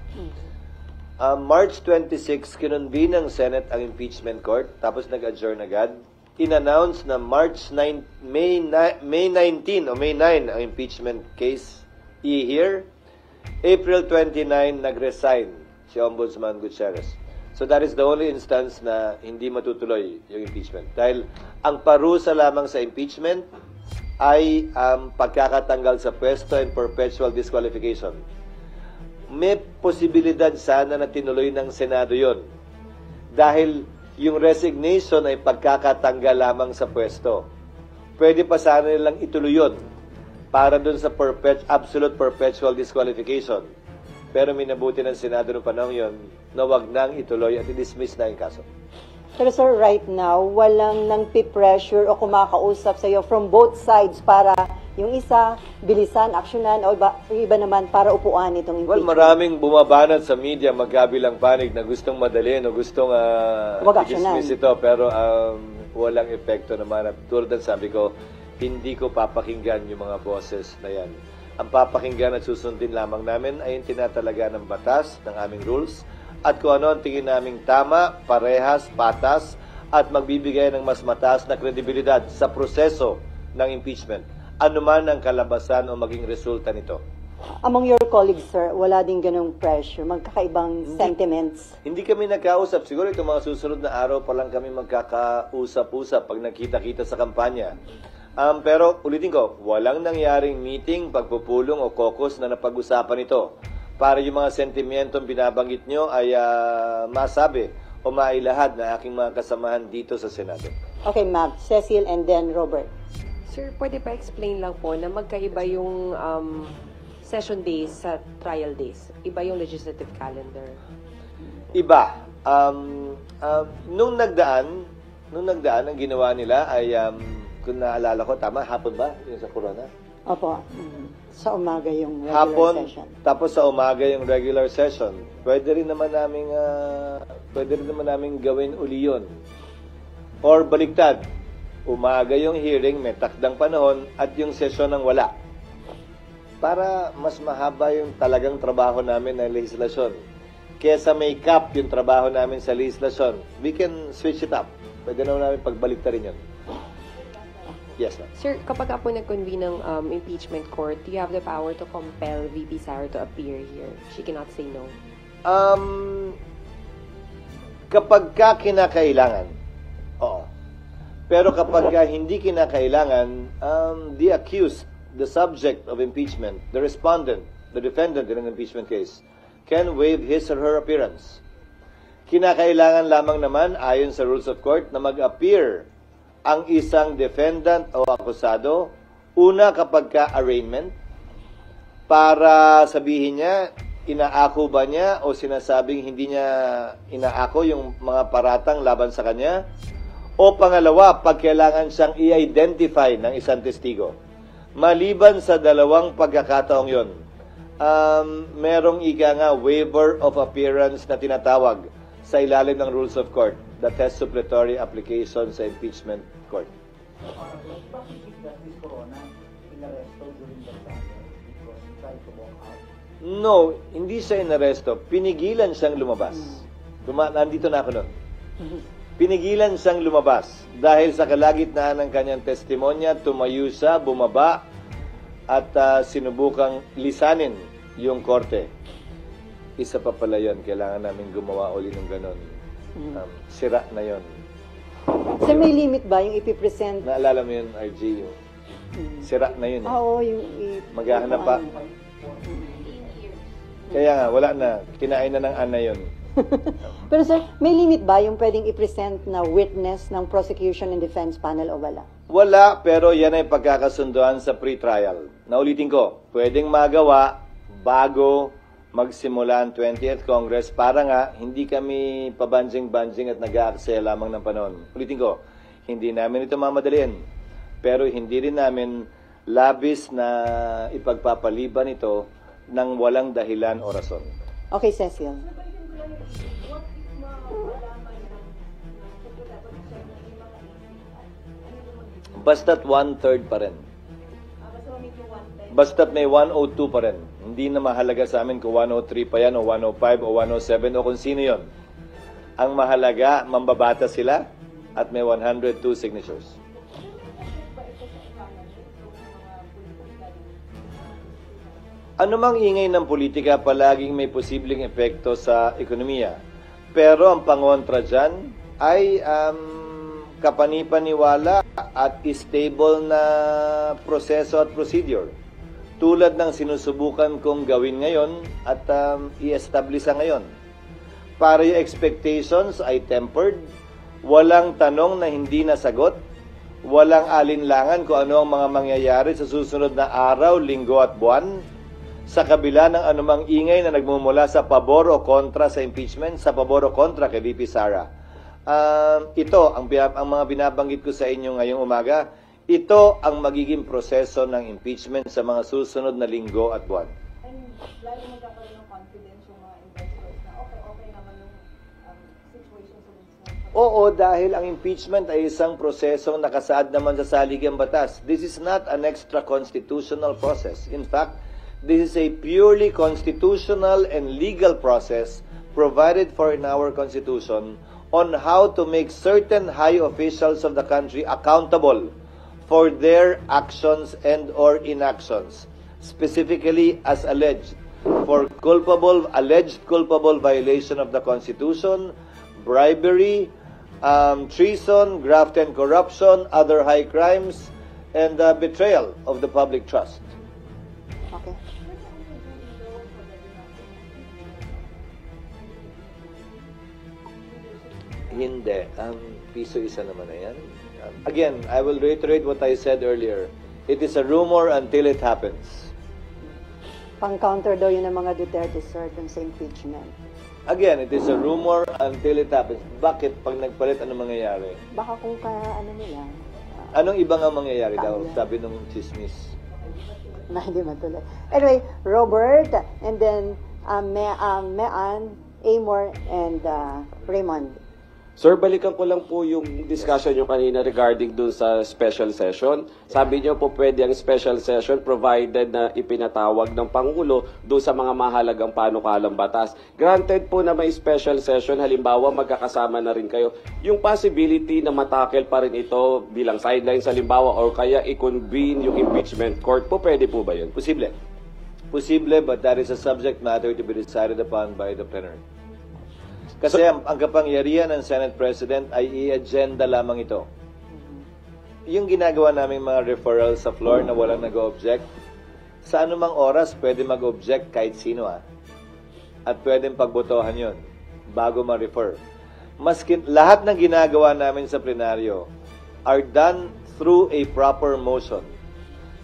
March 26, kinonvene ng Senate ang impeachment court, tapos nag-adjourn agad. In-announce na May 19 o May 9 ang impeachment case i-hear. April 29, nag-resign si Ombudsman Gutierrez. So that is the only instance na hindi matutuloy yung impeachment. Dahil ang parusa lamang sa impeachment ay pagkakatanggal sa pwesto and perpetual disqualification. May posibilidad sana na tinuloy ng Senado yon. Dahil yung resignation ay pagkakatanggal lamang sa pwesto. Pwede pa sana nilang ituloy yun para dun sa absolute perpetual disqualification. Pero minabuti ng Senado noong panahon yun na wag nang ituloy at i-dismiss na yung kaso. pero sir, right now, walang nang pressure o kumakausap sa'yo from both sides para yung isa, bilisan, aksyonan, o iba naman para upuan itong Well, impeachment. maraming bumabanat sa media, magkabilang panig na gustong madalhin o gustong Wag i-dismiss aksyonan. ito. Pero walang epekto naman. Tulad ng sabi ko, hindi ko papakinggan yung mga boses na yan. Ang papakinggan at susundin lamang namin ay yung tinatalaga ng batas, ng aming rules, at kung ano ang tingin naming tama, parehas, patas, at magbibigay ng mas mataas na kredibilidad sa proseso ng impeachment. Ano man ang kalabasan o maging resulta nito. Among your colleagues, sir, wala din ganong pressure, magkakaibang sentiments. Hindi kami nagkausap. Siguro itong mga susunod na araw pa lang kami magkakausap-usap pag nakita-kita sa kampanya. Pero ulitin ko, walang nangyaring meeting, pagpupulong o caucus na napag-usapan ito para yung mga sentimentong binabanggit nyo ay masabi o mailahad na aking mga kasamahan dito sa Senado. Okay, Mav, Cecil, and then Robert. Sir, pwede pa explain lang po na magkaiba yung session days sa trial days. Iba yung legislative calendar. Iba. Nung nagdaan, Nung nagdaan, ang ginawa nila ay, kung naalala ko, tama, hapon ba? Yung sa Corona? Opo. Sa umaga yung regular Hapon, session. tapos sa umaga yung regular session. Pwede rin naman naming gawin uli yun. Or baliktad, umaga yung hearing, may takdang panahon, at yung session ng wala. Para mas mahaba yung talagang trabaho namin ng legislasyon. Kesa may cap yung trabaho namin sa legislasyon, we can switch it up. Pwede naman namin pagbaliktad rin yun. Yes, ma'am. Sir, kapag po nag-convene ng impeachment court, do you have the power to compel VP Sara to appear here? She cannot say no. Kapag ka kinakailangan, oo. Pero kapag ka hindi kinakailangan, the accused, the subject of impeachment, the respondent, the defendant in an impeachment case, can waive his or her appearance. Kinakailangan lamang naman, ayon sa rules of court, na mag-appear ang isang defendant o akusado, una kapag ka-arraignment, para sabihin niya, inaako ba niya o sinasabing hindi niya inaako yung mga paratang laban sa kanya, o pangalawa, pag kailangan siyang i-identify ng isang testigo. Maliban sa dalawang pagkakataong yon, merong ika nga waiver of appearance na tinatawag sa ilalim ng rules of court that has supplementary application sa impeachment court. No, hindi siya inaresto. Pinigilan siyang lumabas. Nandito na ako nun. Pinigilan siyang lumabas dahil sa kalagitnaan ng kanyang testimonya, tumayo siya, bumaba, at sinubukang lisanin yung korte. Isa pa pala yun, kailangan namin gumawa uli ng ganon. Sira na yun. So may limit ba yung ipipresent? Naalala mo yun, RG, yung sira na yun. Oo, yung Maghahanap pa. Kaya nga, wala na. Kinain na ng ana yun. Pero sir, may limit ba yung pwedeng i-present na witness ng prosecution and defense panel o wala? Wala, pero yan ay pagkakasunduan sa pre-trial. Naulitin ko, pwedeng magawa bago magsimula ang 20th Congress para nga hindi kami pabanjing-banjing at nag-aaksaya lamang ng panahon. Ulitin ko, hindi namin ito mamadaliin. Pero hindi rin namin labis na ipagpapaliban ito ng walang dahilan o rason. Okay, Cecil. Basta't 1/3 pa rin. Basta't may 102 pa rin. Hindi na mahalaga sa amin kung 103 pa yan o 105 o 107 o kung sino yon. Ang mahalaga, mambabata sila at may 102 signatures. Anumang ingay ng politika palaging may posibleng epekto sa ekonomiya. Pero ang pangontra dyan ay kapanipaniwala at stable na proseso at procedure. Tulad ng sinusubukan kong gawin ngayon at i-establish ngayon. Para yung expectations ay tempered, walang tanong na hindi nasagot, walang alinlangan kung ano ang mga mangyayari sa susunod na araw, linggo at buwan, sa kabila ng anumang ingay na nagmumula sa pabor o kontra sa impeachment, sa pabor o kontra kay VP Sara. Ito, ang mga binabanggit ko sa inyo ngayong umaga, ito ang magiging proseso ng impeachment sa mga susunod na linggo at buwan. Lalo magkakaroon ng confidence yung mga investors na okay naman yung situation sa business. Oo, dahil ang impeachment ay isang prosesong nakasaad naman sa saligang batas. This is not an extra constitutional process. In fact, this is a purely constitutional and legal process provided for in our Constitution on how to make certain high officials of the country accountable for their actions and or inactions, specifically as alleged for alleged culpable violation of the Constitution, bribery, treason, graft and corruption, other high crimes, and betrayal of the public trust. Okay. Hindi. Piso isa naman na yan. Again, I will reiterate what I said earlier. It is a rumor until it happens. Pang-counter daw yun ng mga Duterte, sir, dun sa impeachment. Again, it is a rumor until it happens. Bakit? Pag nagpalit, ano mangyayari? Baka kung ano nila, Anong iba nga mangyayari daw? Sabi nung chismis. na hindi matuloy. Anyway, Robert, and then Mean, Amor, and Raymond. Sir, balikan ko lang po yung discussion nyo kanina regarding dun sa special session. Sabi nyo po pwede ang special session provided na ipinatawag ng Pangulo dun sa mga mahalagang panukalang batas. Granted po na may special session, halimbawa magkakasama na rin kayo. Yung possibility na matakel pa rin ito bilang sidelines halimbawa or kaya i-convene yung impeachment court po, pwede po ba yun? Posible. Posible, but that is a subject matter to be decided upon by the plenary. Kasi ang kapangyarihan ng Senate President ay i-agenda lamang ito. Yung ginagawa namin mga referral sa floor na walang nag-object, sa anumang oras pwede mag-object kahit sino at pwedeng pagbotohan yon bago ma-refer. Maski lahat ng ginagawa namin sa plenaryo are done through a proper motion.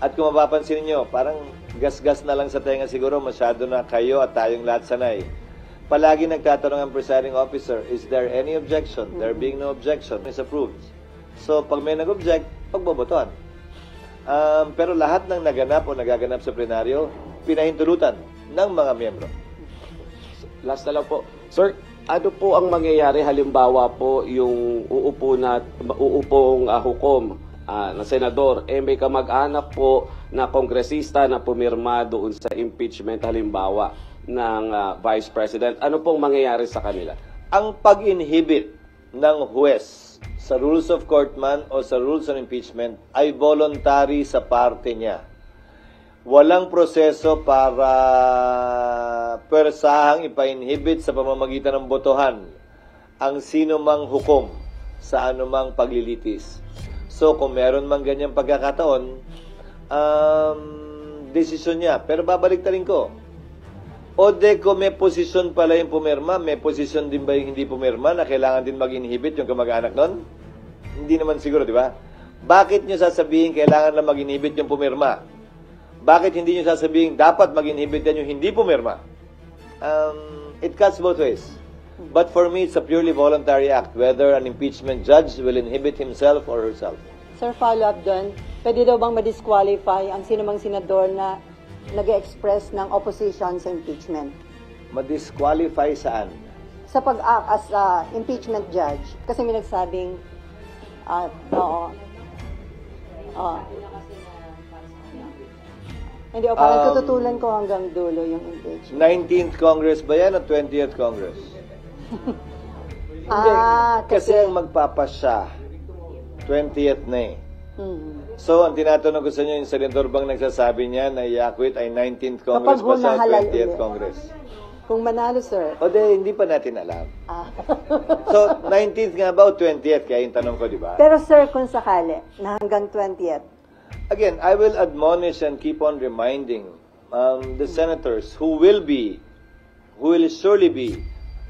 At kung mapapansin niyo, parang gas-gas na lang sa tenga siguro, masyado na kayo at tayong lahat sanay. Palagi nagtatanong ang presiding officer, is there any objection? There being no objection, is approved. So, pag may nag-object, pagbobotohan. Pero lahat ng naganap o nagaganap sa plenaryo, pinahintulutan ng mga miyembro. Last na lang po. Sir, ano po ang mangyayari halimbawa po yung uupong hukom na senador, may kamag-anak po na kongresista na pumirma doon sa impeachment halimbawa ng Vice President, ano pong mangyayari sa kanila? Ang pag-inhibit ng huwes sa rules of court man o sa rules on impeachment ay voluntary sa parte niya. Walang proseso para persahang ipa-inhibit sa pamamagitan ng botohan ang sino mang hukom sa anumang paglilitis. So kung meron mang ganyang pagkakataon, desisyon niya. Pero babalik rin ko. O de ko may posisyon pala yung pumirma, may posisyon din ba yung hindi pumirma na kailangan din mag-inhibit yung kamag-anak nun? Hindi naman siguro, di ba? Bakit nyo sasabihin kailangan na mag-inhibit yung pumirma? Bakit hindi nyo sasabihin dapat mag-inhibit yan yung hindi pumirma? It cuts both ways. But for me, it's a purely voluntary act, whether an impeachment judge will inhibit himself or herself. Sir, follow-up doon, pwede daw bang ma-disqualify ang sinumang senador na nag-express ng opposition sa impeachment? Ma-disqualify saan? Sa pag-act as impeachment judge. Kasi may nagsabing, oo. Hindi, parang tututulan ko hanggang dulo yung impeachment. 19th Congress ba yan o 20th Congress? Kasi ang magpapasya, 20th na eh. So, ang tinatanong ko sa inyo, yung senador bang nagsasabi niya na i-acquit ay 19th Congress pa sa 20th Congress? Kung manalo, sir. O hindi pa natin alam. So, 19th nga ba o 20th? Kaya yung tanong ko, di ba? Pero sir, kung sakali, na hanggang 20th. Again, I will admonish and keep on reminding the senators who will surely be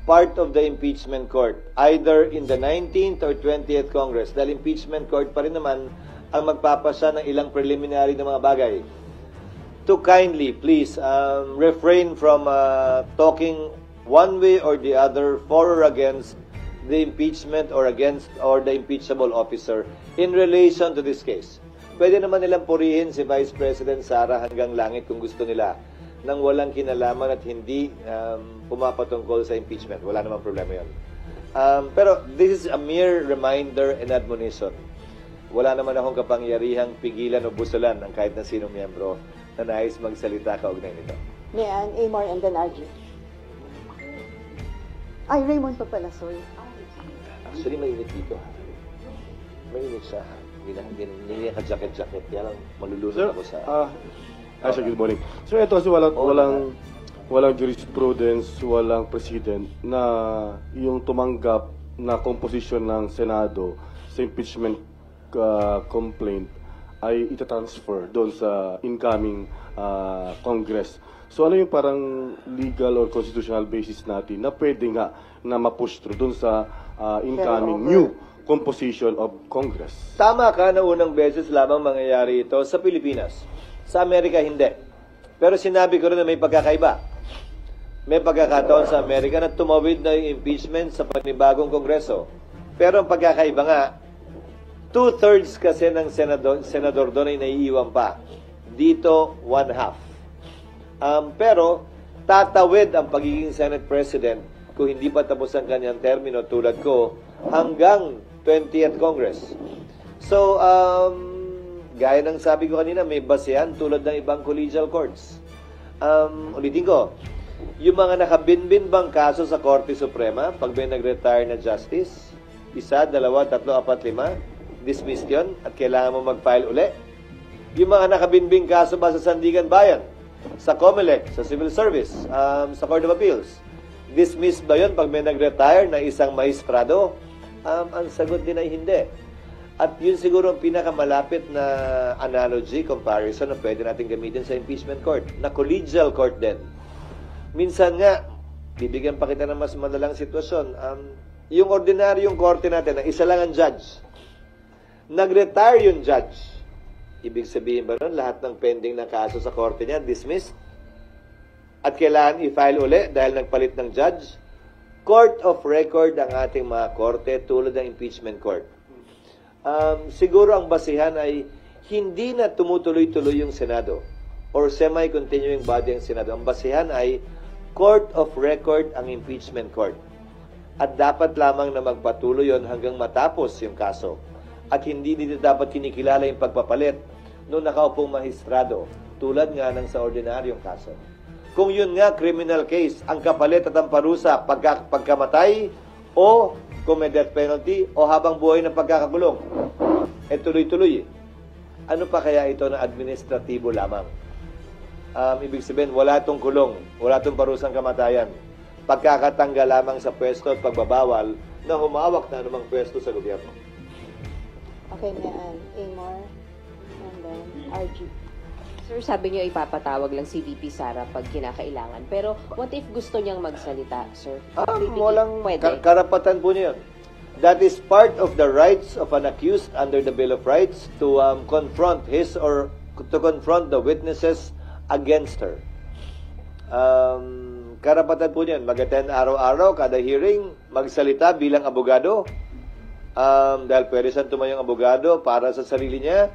part of the impeachment court, either in the 19th or 20th Congress, dahil impeachment court pa rin naman ang magpapasya ng ilang preliminary na mga bagay. To kindly, please, refrain from talking one way or the other for or against the impeachment or the impeachable officer in relation to this case. Pwede naman nilang purihin si Vice President Sara hanggang langit kung gusto nila nang walang kinalaman at hindi pumapatungkol sa impeachment. Wala namang problema yun. Pero this is a mere reminder and admonition. Wala naman akong kapangyarihang pigilan o busulan ng kahit na sinong miyembro na nais magsalita kaugnay nito. Mayan, Amor, and then RG. Ay, Raymond pa pala, sorry. Actually, mainit dito. Mainit siya. Hindi ka-jacket-jacket. Kaya lang malulunod ako sa... Sir, good morning. Sir, ito kasi walang jurisprudence, walang president na yung tumanggap na komposisyon ng Senado sa impeachment complaint ay itatransfer doon sa incoming Congress. So ano yung parang legal or constitutional basis natin na pwede nga na ma-push through doon sa incoming new composition of Congress? Tama ka na unang beses lamang mangyayari ito sa Pilipinas. Sa Amerika, hindi. Pero sinabi ko rin na may pagkakaiba. May pagkakataon sa Amerika na tumawid na yung impeachment sa panibagong kongreso. Pero ang pagkakaiba nga, 2/3 kasi ng senador doon ay naiiwan pa. Dito, 1/2. Pero, tatawid ang pagiging Senate President kung hindi pa tapos ang kanyang termino tulad ko hanggang 20th Congress. So, gaya ng sabi ko kanina, may basehan tulad ng ibang collegial courts. Ulitin ko, yung mga nakabinbin bang kaso sa Korte Suprema, pag may nag-retire na justice, 1, 2, 3, 4, 5, dismissed yun at kailangan mo mag-file uli. Yung mga nakabinbing kaso ba sa Sandigan Bayan, sa COMELEC, sa Civil Service, sa Court of Appeals, dismissed ba yun pag may nag-retire na isang maestrado? Ang sagot din ay hindi. At yun siguro ang pinakamalapit na analogy, comparison na pwede natin gamitin sa impeachment court, na collegial court din. Minsan nga, bibigyan pa kita ng mas madalang sitwasyon. Yung ordinaryong korte natin, na isa lang ang judge, nag-retire yung judge. Ibig sabihin ba nun, lahat ng pending na kaso sa korte niya, dismissed? At kailangan i-file uli dahil nagpalit ng judge? Court of record ang ating mga korte tulad ng impeachment court. Siguro ang basihan ay hindi na tumutuloy-tuloy yung Senado or semi-continuing body ang Senado. Ang basihan ay Court of Record ang impeachment court. At dapat lamang na magpatuloy yon hanggang matapos yung kaso. At hindi dito dapat kinikilala yung pagpapalit nung nakaupong magistrado tulad nga ng sa ordinaryong kaso. Kung yun nga, criminal case, ang kapalit at ang parusa pagkamatay o kung may death penalty o habang buhay ng pagkakakulong, tuloy-tuloy. Ano pa kaya ito na administratibo lamang? Ibig sabihin, wala itong kulong, wala itong parusang kamatayan. Pagkakatanggal lamang sa pwesto at pagbabawal na humawak na anumang pwesto sa gobyerno. Okay, Amor, and then RG. Sir, sabi niyo ipapatawag lang si VP Sara pag kinakailangan. Pero what if gusto niyang magsalita, sir? Walang Pwede. karapatan po niya yun. That is part of the rights of an accused under the Bill of Rights to confront the witnesses against her. Karapatan po niyan, mag-attend araw-araw, kada hearing, magsalita bilang abogado. Dahil pwede siyang tumayong abogado para sa sarili niya,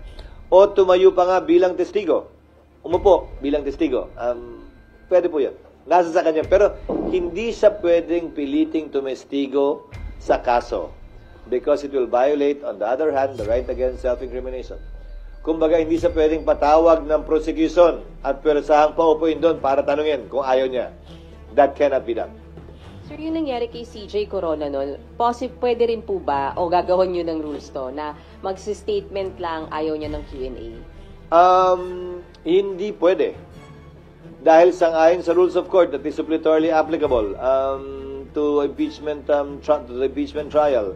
o tumayo pa nga bilang testigo. Umupo bilang testigo. Pwede po yan. Nasa sa kanya. Pero hindi siya pwedeng piliting tumestigo sa kaso because it will violate, on the other hand, the right against self-incrimination. Kumbaga, hindi siya pwedeng patawag ng prosecution at pwersahang paupuin doon para tanungin kung ayaw niya. That cannot be done. Sir, yung nangyari kay CJ Corona noon, pwede rin po ba o gagawin nyo ng rules to na magsi-statement lang ayaw niya ng Q&A? Hindi pwede. Dahil sang-ayon sa rules of court that is suppletorily applicable to impeachment to the impeachment trial,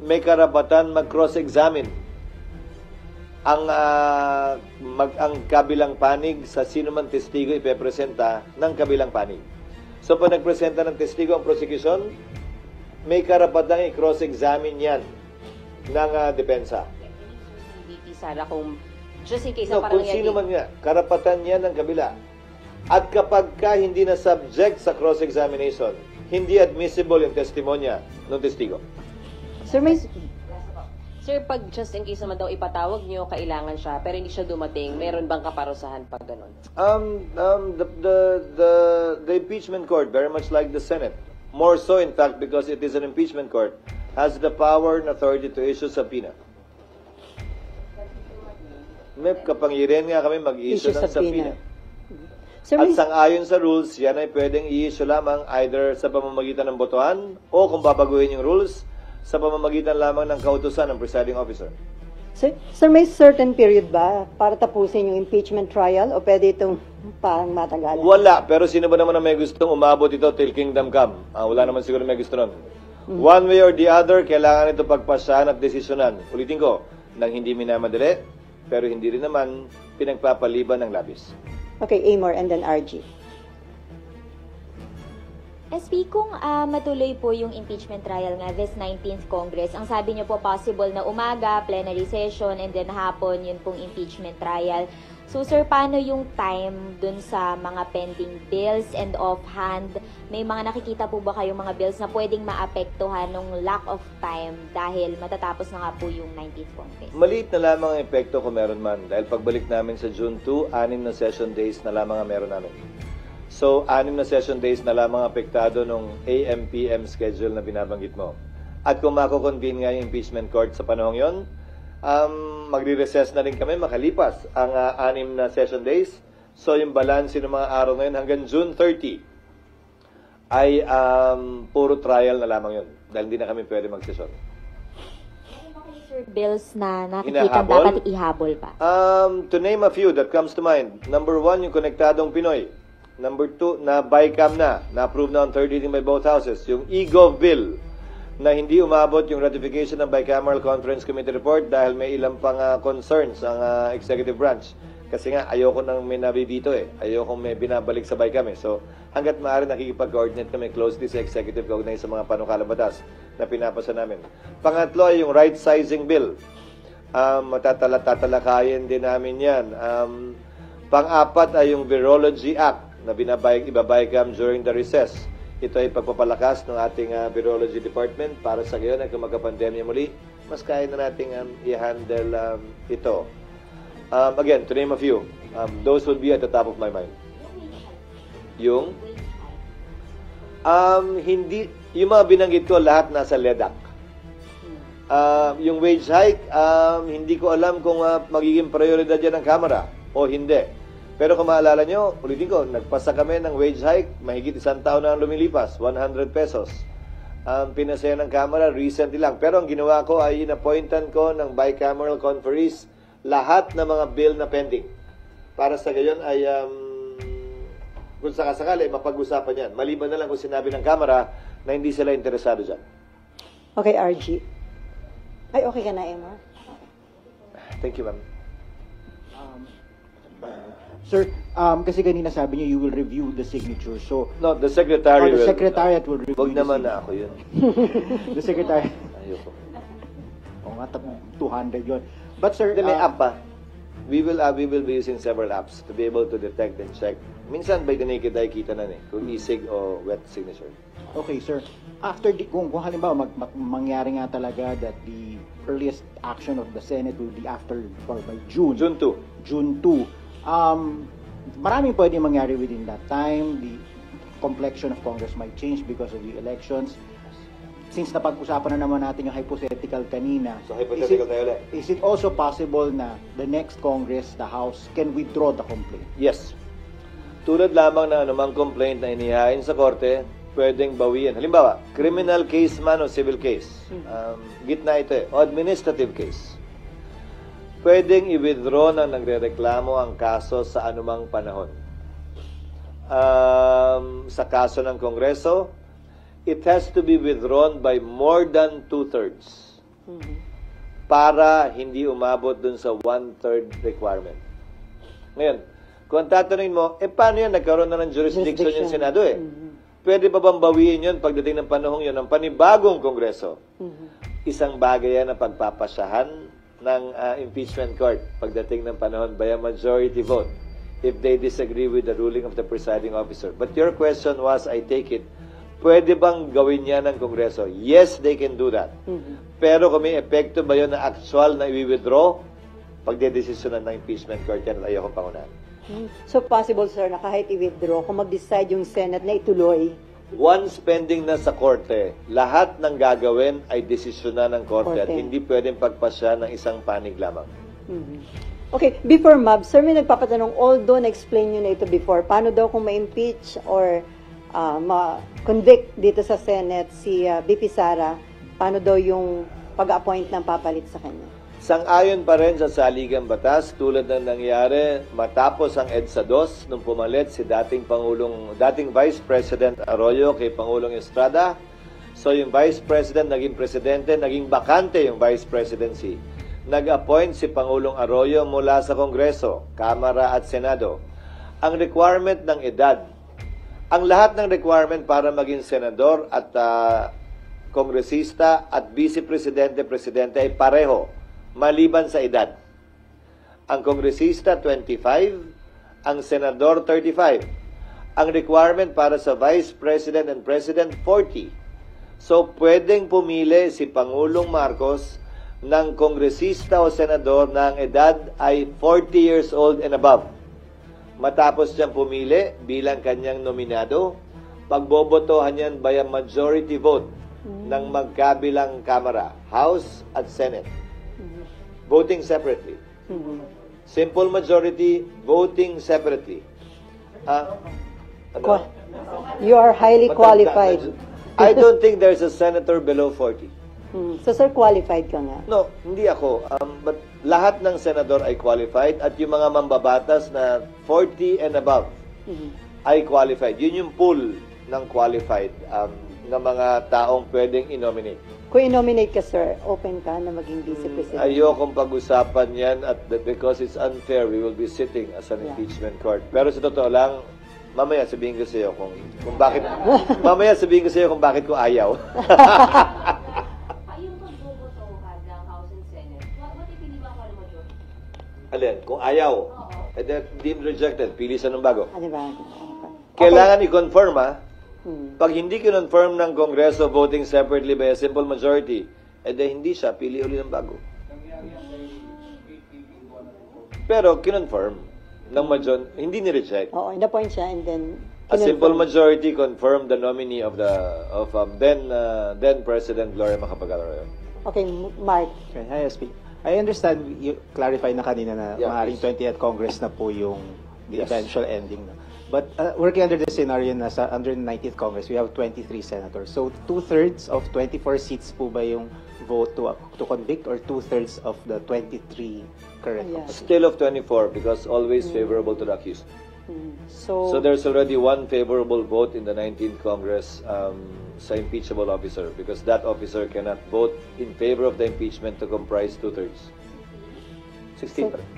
may karapatan mag-cross-examine ang kabilang panig sa sino man testigo ipepresenta ng kabilang panig. So, pag nagpresenta ng testigo ang prosecution, may karapatang i-cross-examine yan ng depensa. VP Sara, kung just in case No, na parang kung sino man nga, karapatan yan ng kabila. At kapag ka hindi na subject sa cross-examination, hindi admissible yung testimonya ng testigo. Sir, pag just in case naman daw ipatawag niyo, kailangan siya, pero hindi siya dumating, meron bang kaparusahan pag ganun? The impeachment court, very much like the Senate, more so in fact because it is an impeachment court, has the power and authority to issue subpoena. May kapangyarihan nga kami mag-issue ng subpoena. Sir, At sang-ayon sa rules, yan ay pwedeng i-issue lamang either sa pamamagitan ng botohan o kung babaguhin yung rules, sa pamamagitan lamang ng kautusan ng presiding officer. Sir, may certain period ba para tapusin yung impeachment trial o pwede itong parang matagal? Wala, pero sino ba naman na may gustong umabot ito till kingdom come? Wala naman siguro may gusto nun. One way or the other, kailangan ito pagpasahan at desisyonan. Ulitin ko, nang hindi minamadali, pero hindi rin naman pinagpapaliban ng labis. Okay, Amor and then RG. SP, kung matuloy po yung impeachment trial nga this 19th Congress, ang sabi niyo po possible na umaga, plenary session, and then hapon, yun pong impeachment trial. So sir, paano yung time dun sa mga pending bills and offhand? May mga nakikita po ba kayong mga bills na pwedeng maapektuhan ng lack of time dahil matatapos na nga po yung 19th Congress? Maliit na lamang ang epekto kung meron man. Dahil pagbalik namin sa June 2, 6 na session days na lamang ang meron namin. So, 6 na session days na lamang apektado nung AM-PM schedule na binabanggit mo. At kung mako-convene nga yung impeachment court sa panahong yon, magre-recess na rin kami makalipas ang 6 na session days. So, yung balance ng mga araw ngayon hanggang June 30 ay puro trial na lamang yun. Dahil hindi na kami pwede magsesyon. Sir, bills na nakikita Hinahabol? dapat ihabol pa? To name a few that comes to mind. Number 1, yung Konektadong Pinoy. Number 2, na BICAM na-approve na on third reading by both houses. Yung e-Gov bill, na hindi umabot yung ratification ng Bicameral Conference Committee report dahil may ilang pang concerns ang executive branch. Kasi nga, ayoko nang may nabibito Ayoko may binabalik sa BICAM So, hanggat maaari nakikipag-coordinate kami closely sa executive kaugnay sa mga panukalang batas na pinapasa namin. Pangatlo ay yung right sizing bill. Tatalakayin din namin yan. Pang-apat ay yung Virology Act na ibabaycam during the recess. Ito ay pagpapalakas ng ating virology department para sa gayon ay kung magka-pandemya muli, mas kaya na nating i-handle ito. Again, to name a few, those would be at the top of my mind. Yung? Hindi, yung mga binanggit ko, lahat nasa LEDAC. Yung wage hike, hindi ko alam kung magiging prioridad yan ng Kamara o hindi. Pero kung maalala nyo, ulitin ko, nagpasa kami ng wage hike, mahigit 1 taon na ang lumilipas, 100 pesos. Pinasaya ng Kamara recently lang. Pero ang ginawa ko ay inappointan ko ng bicameral conferees lahat ng mga bill na pending. Para sa gayon ay, kung sakasakali, mapag-usapan yan. Maliban na lang kung sinabi ng Kamara na hindi sila interesado dyan. Okay, RG. Ay, okay ka na, Emma? Thank you, ma'am. Sir, kasi kanina sabi niyo you will review the signature. So, No, the secretary the will. secretariat will review Wag the naman signature. na ako yun. The secretariat. Ayoko. O nga, 200 yun. But sir, May app pa. We will be using several apps to be able to detect and check. Minsan by the naked eye kita na kung e-sig o wet signature. okay sir, after kung halimbawa mangyari nga talaga that the earliest action of the Senate will be after or by June. June 2. June 2. Maraming pwede mangyari within that time. The complexion of Congress might change because of the elections. Since napag-usapan na naman natin yung hypothetical kanina, So hypothetical tayo ulit. is it also possible na the next Congress, the House, can withdraw the complaint? Yes. Tulad lamang na anumang complaint na inihain sa korte, pwedeng bawian. Halimbawa, criminal case man o civil case. Gitna ito o administrative case. Pwedeng i-withdraw ng nagrereklamo ang kaso sa anumang panahon. Sa kaso ng Kongreso, it has to be withdrawn by more than 2/3 para hindi umabot dun sa 1/3 requirement. Ngayon, kung tatanungin mo, paano yan? Nagkaroon na ng jurisdiction yung Senado Pwede ba bang bawiin yun pagdating ng panahong yun ng panibagong Kongreso? Isang bagay yan na pagpapasyahan ng impeachment court pagdating ng panahon by a majority vote if they disagree with the ruling of the presiding officer. But your question was, I take it, pwede bang gawin yan ng Kongreso? Yes, they can do that. Pero kung may epekto ba yun na actual na i-withdraw, pagdedesisyonan ng impeachment court yan at ayokong pangunahan. So possible, sir, na kahit i-withdraw, kung mag-decide yung Senate na ituloy, Once pending na sa korte, lahat ng gagawin ay desisyonan ng korte at hindi pwedeng pagpasya ng isang panig lamang. Okay, before Mab, sir, may nagpapatanong, although na-explain nyo na ito before, paano daw kung ma-impeach or ma-convict dito sa Senate si BP Sara, paano daw yung pag-appoint ng papalit sa kanya? Sang-ayon pa rin sa saligang batas tulad ng nangyari matapos ang EDSA 2 nung pumalit si dating Vice President Arroyo kay Pangulong Estrada. So yung Vice President naging presidente, naging bakante yung Vice Presidency. Nag-appoint si Pangulong Arroyo mula sa Kongreso, Kamara at Senado. Ang requirement ng edad, ang lahat ng requirement para maging senador at kongresista at vice-presidente-presidente ay pareho, maliban sa edad. Ang kongresista, 25. Ang senador, 35. Ang requirement para sa Vice President and President, 40. So, pwedeng pumili si Pangulong Marcos ng kongresista o senador na ang edad ay 40 years old and above. Matapos siyang pumili bilang kanyang nominado, pagbobotohan yan by a majority vote ng magkabilang kamara, House at Senate. Voting separately. Simple majority, voting separately. Ano? You are highly qualified. I don't think there's a senator below 40. So, sir, qualified ka nga. No, hindi ako. But lahat ng senador ay qualified at yung mga mambabatas na 40 and above ay qualified. Yun yung pool ng qualified na mga taong pwedeng i-nominate. Kung i-nominate ka, sir, open ka na maging vice president. Ayokong pag-usapan yan because it's unfair. We will be sitting as an impeachment court. Pero sa totoo lang, mamaya sabihin ko sa iyo kung bakit mamaya sabihin ko sa iyo kung bakit ko ayaw. Yung pagbobotohan ng House and Senate, matipili ba ako ng majority? Alin? Kung ayaw, then deemed rejected. Pili sa ng bago. Ano ba? Kailangan i-confirm, ha? Pag hindi kinonfirm ng Kongreso voting separately by a simple majority, hindi siya, pili uli ng bago. Pero kinonfirm ng hindi ni-reject. Oo, in-appoint siya and then A simple majority confirmed the nominee of then President Gloria Macapagal-Arroyo. Okay, Mark. Okay, hi, SP. I understand you clarify na kanina na maaaring please. 20th Congress na po yung the Yes. eventual ending. No? But working under the scenario na under the 90th Congress, we have 23 senators. So 2/3 of 24 seats po ba yung vote to convict or 2/3 of the 23 current? Yeah. Still of 24 because always favorable to the accused. So, So there's already one favorable vote in the 19th Congress sa impeachable officer because that officer cannot vote in favor of the impeachment to comprise 2/3. 16 pa rin.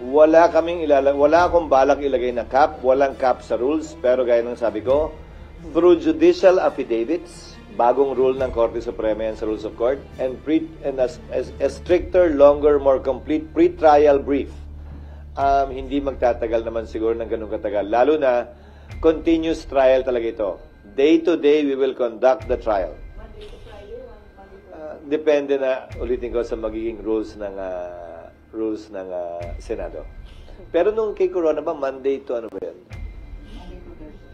Wala akong balak ilagay na cap, walang cap sa rules, pero gaya ng sabi ko, through judicial affidavits, bagong rule ng Korte Suprema yan sa Rules of Court, and a stricter, longer, more complete pre-trial brief. Hindi magtatagal naman siguro ng ganun katagal. Lalo na, continuous trial talaga ito. Day to day, we will conduct the trial. Depende na, ulitin ko, sa magiging rules ng Senado. Pero nung kay Corona ba, Monday to ano ba yan?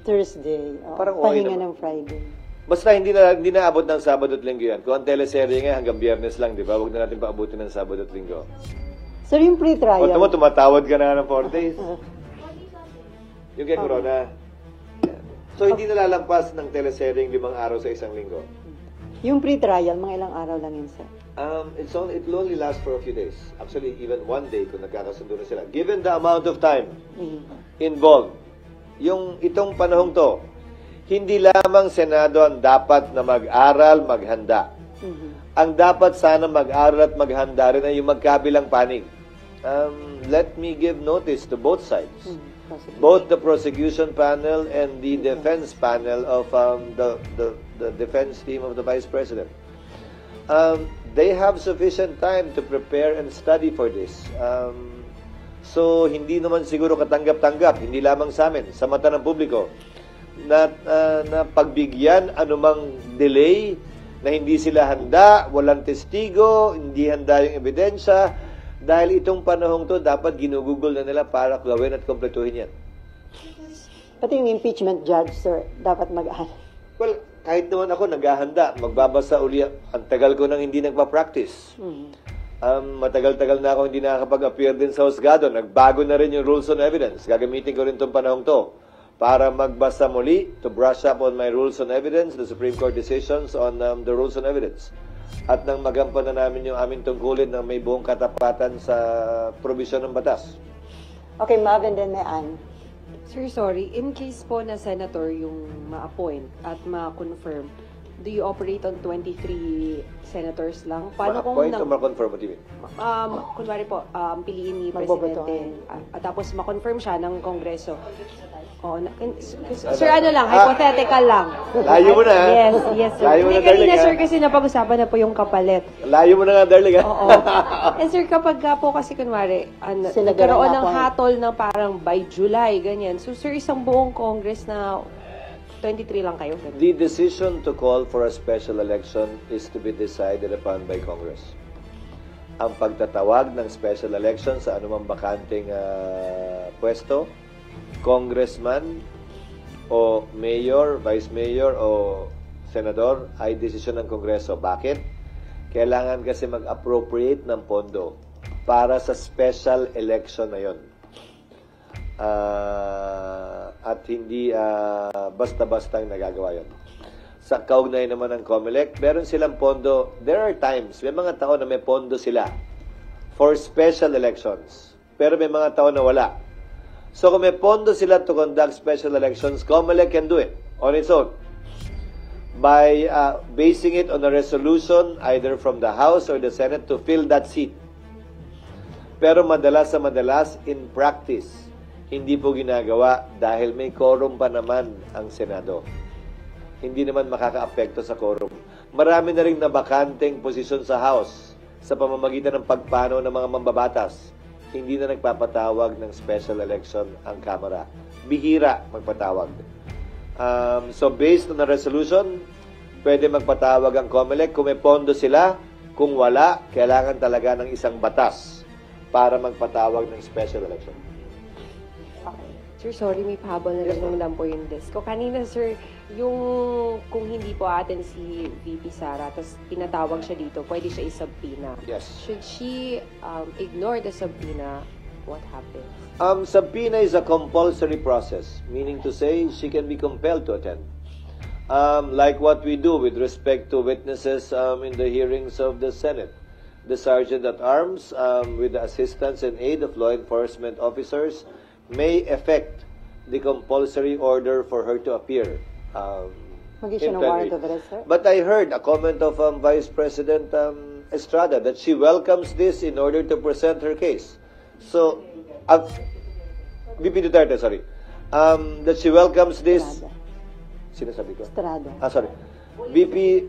Thursday. Parang okay pahinga naman. ng Friday. Basta hindi na abot ng Sabado at Linggo yan. Kung ang teleserye nga hanggang Biyernes lang, di ba? Huwag na natin paabutin ng Sabado at Linggo. Sir, yung pre-trial. O tumatawad ka na ng 4 days. Yung kay Corona. So, hindi nalalampas ng teleserye 5 araw sa isang linggo. Yung pre-trial, mga ilang araw lang yun, sir. It will only last for a few days. Actually, even one day kung nagkakasundo na sila. Given the amount of time involved, itong panahong to, hindi lamang Senado ang dapat na mag-aral, maghanda. Ang dapat sana mag-aral at maghanda rin ay yung magkabilang panig. Let me give notice to both sides. Both the prosecution panel and the defense panel of the defense team of the Vice President. They have sufficient time to prepare and study for this. So, hindi naman siguro katanggap-tanggap, hindi lamang sa amin, sa mata ng publiko, na pagbigyan anumang delay, na hindi sila handa, walang testigo, hindi handa yung ebidensya, dahil itong panahong to dapat ginugugol na nila para gawin at kompletuhin yan. Pati yung impeachment judge, sir, dapat mag-aral. Well, kahit naman ako naghahanda, magbabasa uli. Ang tagal ko nang hindi nagpa-practice. Matagal-tagal na ako hindi nakakapag-appear din sa husgado. Nagbago na rin yung rules on evidence. Gagamitin ko rin itong panahong to para magbasa muli, to brush up on my rules on evidence, the Supreme Court decisions on the rules on evidence. At nang magampanan na namin yung aming tungkulin na may buong katapatan sa probisyon ng batas. Okay, Mav, and then may Ann. Sir, sorry. In case po na senator yung ma-appoint at ma-confirm, do you operate on 23 senators lang? Paano kung Point or confirm, what do you mean? kunwari po, piliin ni Magboboto Presidente, tapos ma-confirm siya ng Kongreso. Sir, ano lang, hypothetical lang. Layo mo na, ha? Yes, sir. Layo mo Hindi, na, darling, kanina, ha? sir, kasi napag-usapan na po yung kapalit. Layo mo na nga, darling, ha? Oo. And sir, kapag ka po kasi kunwari, Sila nagkaroon ganun ng ako. hatol na parang by July, ganyan. So, sir, isang buong Congress na 23 lang kayo. Ganun. The decision to call for a special election is to be decided upon by Congress. Ang pagtatawag ng special election sa anumang bakanting pwesto, congressman o mayor, vice mayor o senador ay desisyon ng Kongreso. Bakit? Kailangan kasi mag-appropriate ng pondo para sa special election na yon. At hindi basta-bastang nagagawa yon. Sa kaugnay naman ng COMELEC, meron silang pondo. There are times, may mga taon na may pondo sila for special elections. Pero may mga taon na wala. So kung may pondo sila to conduct special elections, COMELEC can do it on its own by basing it on a resolution either from the House or the Senate to fill that seat. Pero madalas sa madalas, in practice, hindi po ginagawa dahil may quorum pa naman ang Senado. Hindi naman makakaapekto sa quorum. Marami na rin nabakanteng posisyon sa House sa pamamagitan ng pagpano ng mga mambabatas. Hindi na nagpapatawag ng special election ang Kamara. Bihira magpatawag. So based on the resolution, pwede magpatawag ang COMELEC kung may pondo sila. Kung wala, kailangan talaga ng isang batas para magpatawag ng special election. Sir, sorry, may pahabol na lang po yung desk ko. Kanina, sir, yung kung hindi po atin si VP Sara, tapos pinatawag siya dito, pwede siya isubpoena. Yes. Should she ignore the subpoena? What happens? Subpoena is a compulsory process, meaning to say she can be compelled to attend. Like what we do with respect to witnesses in the hearings of the Senate. The Sergeant at Arms, with the assistance and aid of law enforcement officers, may effect the compulsory order for her to appear. Mag-issue in ng warrant plenary. of arrest, sir? But I heard a comment of Vice President Estrada that she welcomes this in order to present her case. So, VP Duterte, sorry. That she welcomes this. Sinasabi ko? Estrada. Sorry. VP.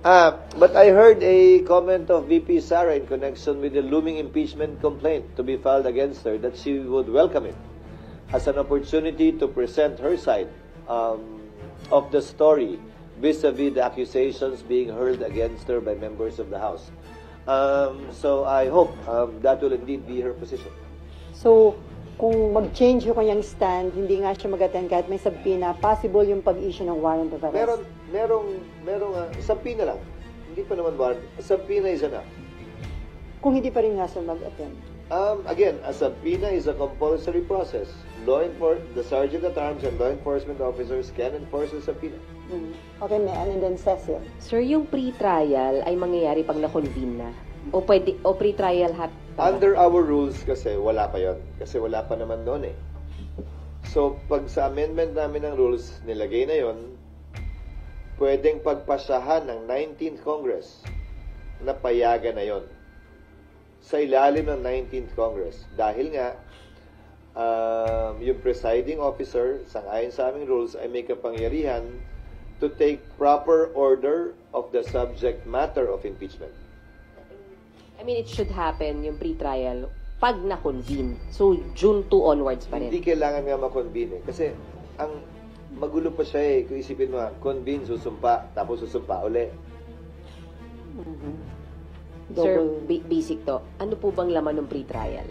But I heard a comment of VP Sara in connection with the looming impeachment complaint to be filed against her that she would welcome it as an opportunity to present her side of the story vis-a-vis the accusations being hurled against her by members of the House. So I hope that will indeed be her position. So, kung mag-change yung kanyang stand, hindi nga siya mag-attend kahit may subpoena, possible yung pag-issue ng warrant of arrest? Merong subpoena lang. Hindi pa naman warrant. Subpoena is enough. Kung hindi pa rin nga siya mag-attend. Again, a subpoena is a compulsory process. The Sergeant at Arms and law enforcement officers can enforce a subpoena. Okay, and then Cecil. Sir, yung pre-trial ay mangyayari pag na-convene na? O pre-trial Under our rules kasi, wala pa yon. Kasi wala pa naman noon eh. So, pag sa amendment namin ng rules, nilagay na yon, pwedeng pagpasahan ng 19th Congress na payagan na yon sa ilalim ng 19th Congress. Dahil nga, yung presiding officer, sangayon sa aming rules, ay may kapangyarihan to take proper order of the subject matter of impeachment. I mean, it should happen, yung pre-trial, pag na-convene. So, June 2 onwards pa rin. Hindi kailangan nga ma-convene eh. Kasi, ang magulo pa siya eh. Kung isipin mo, convene, susumpa, tapos susumpa uli. Sir, basic to. Ano po bang laman ng pre-trial?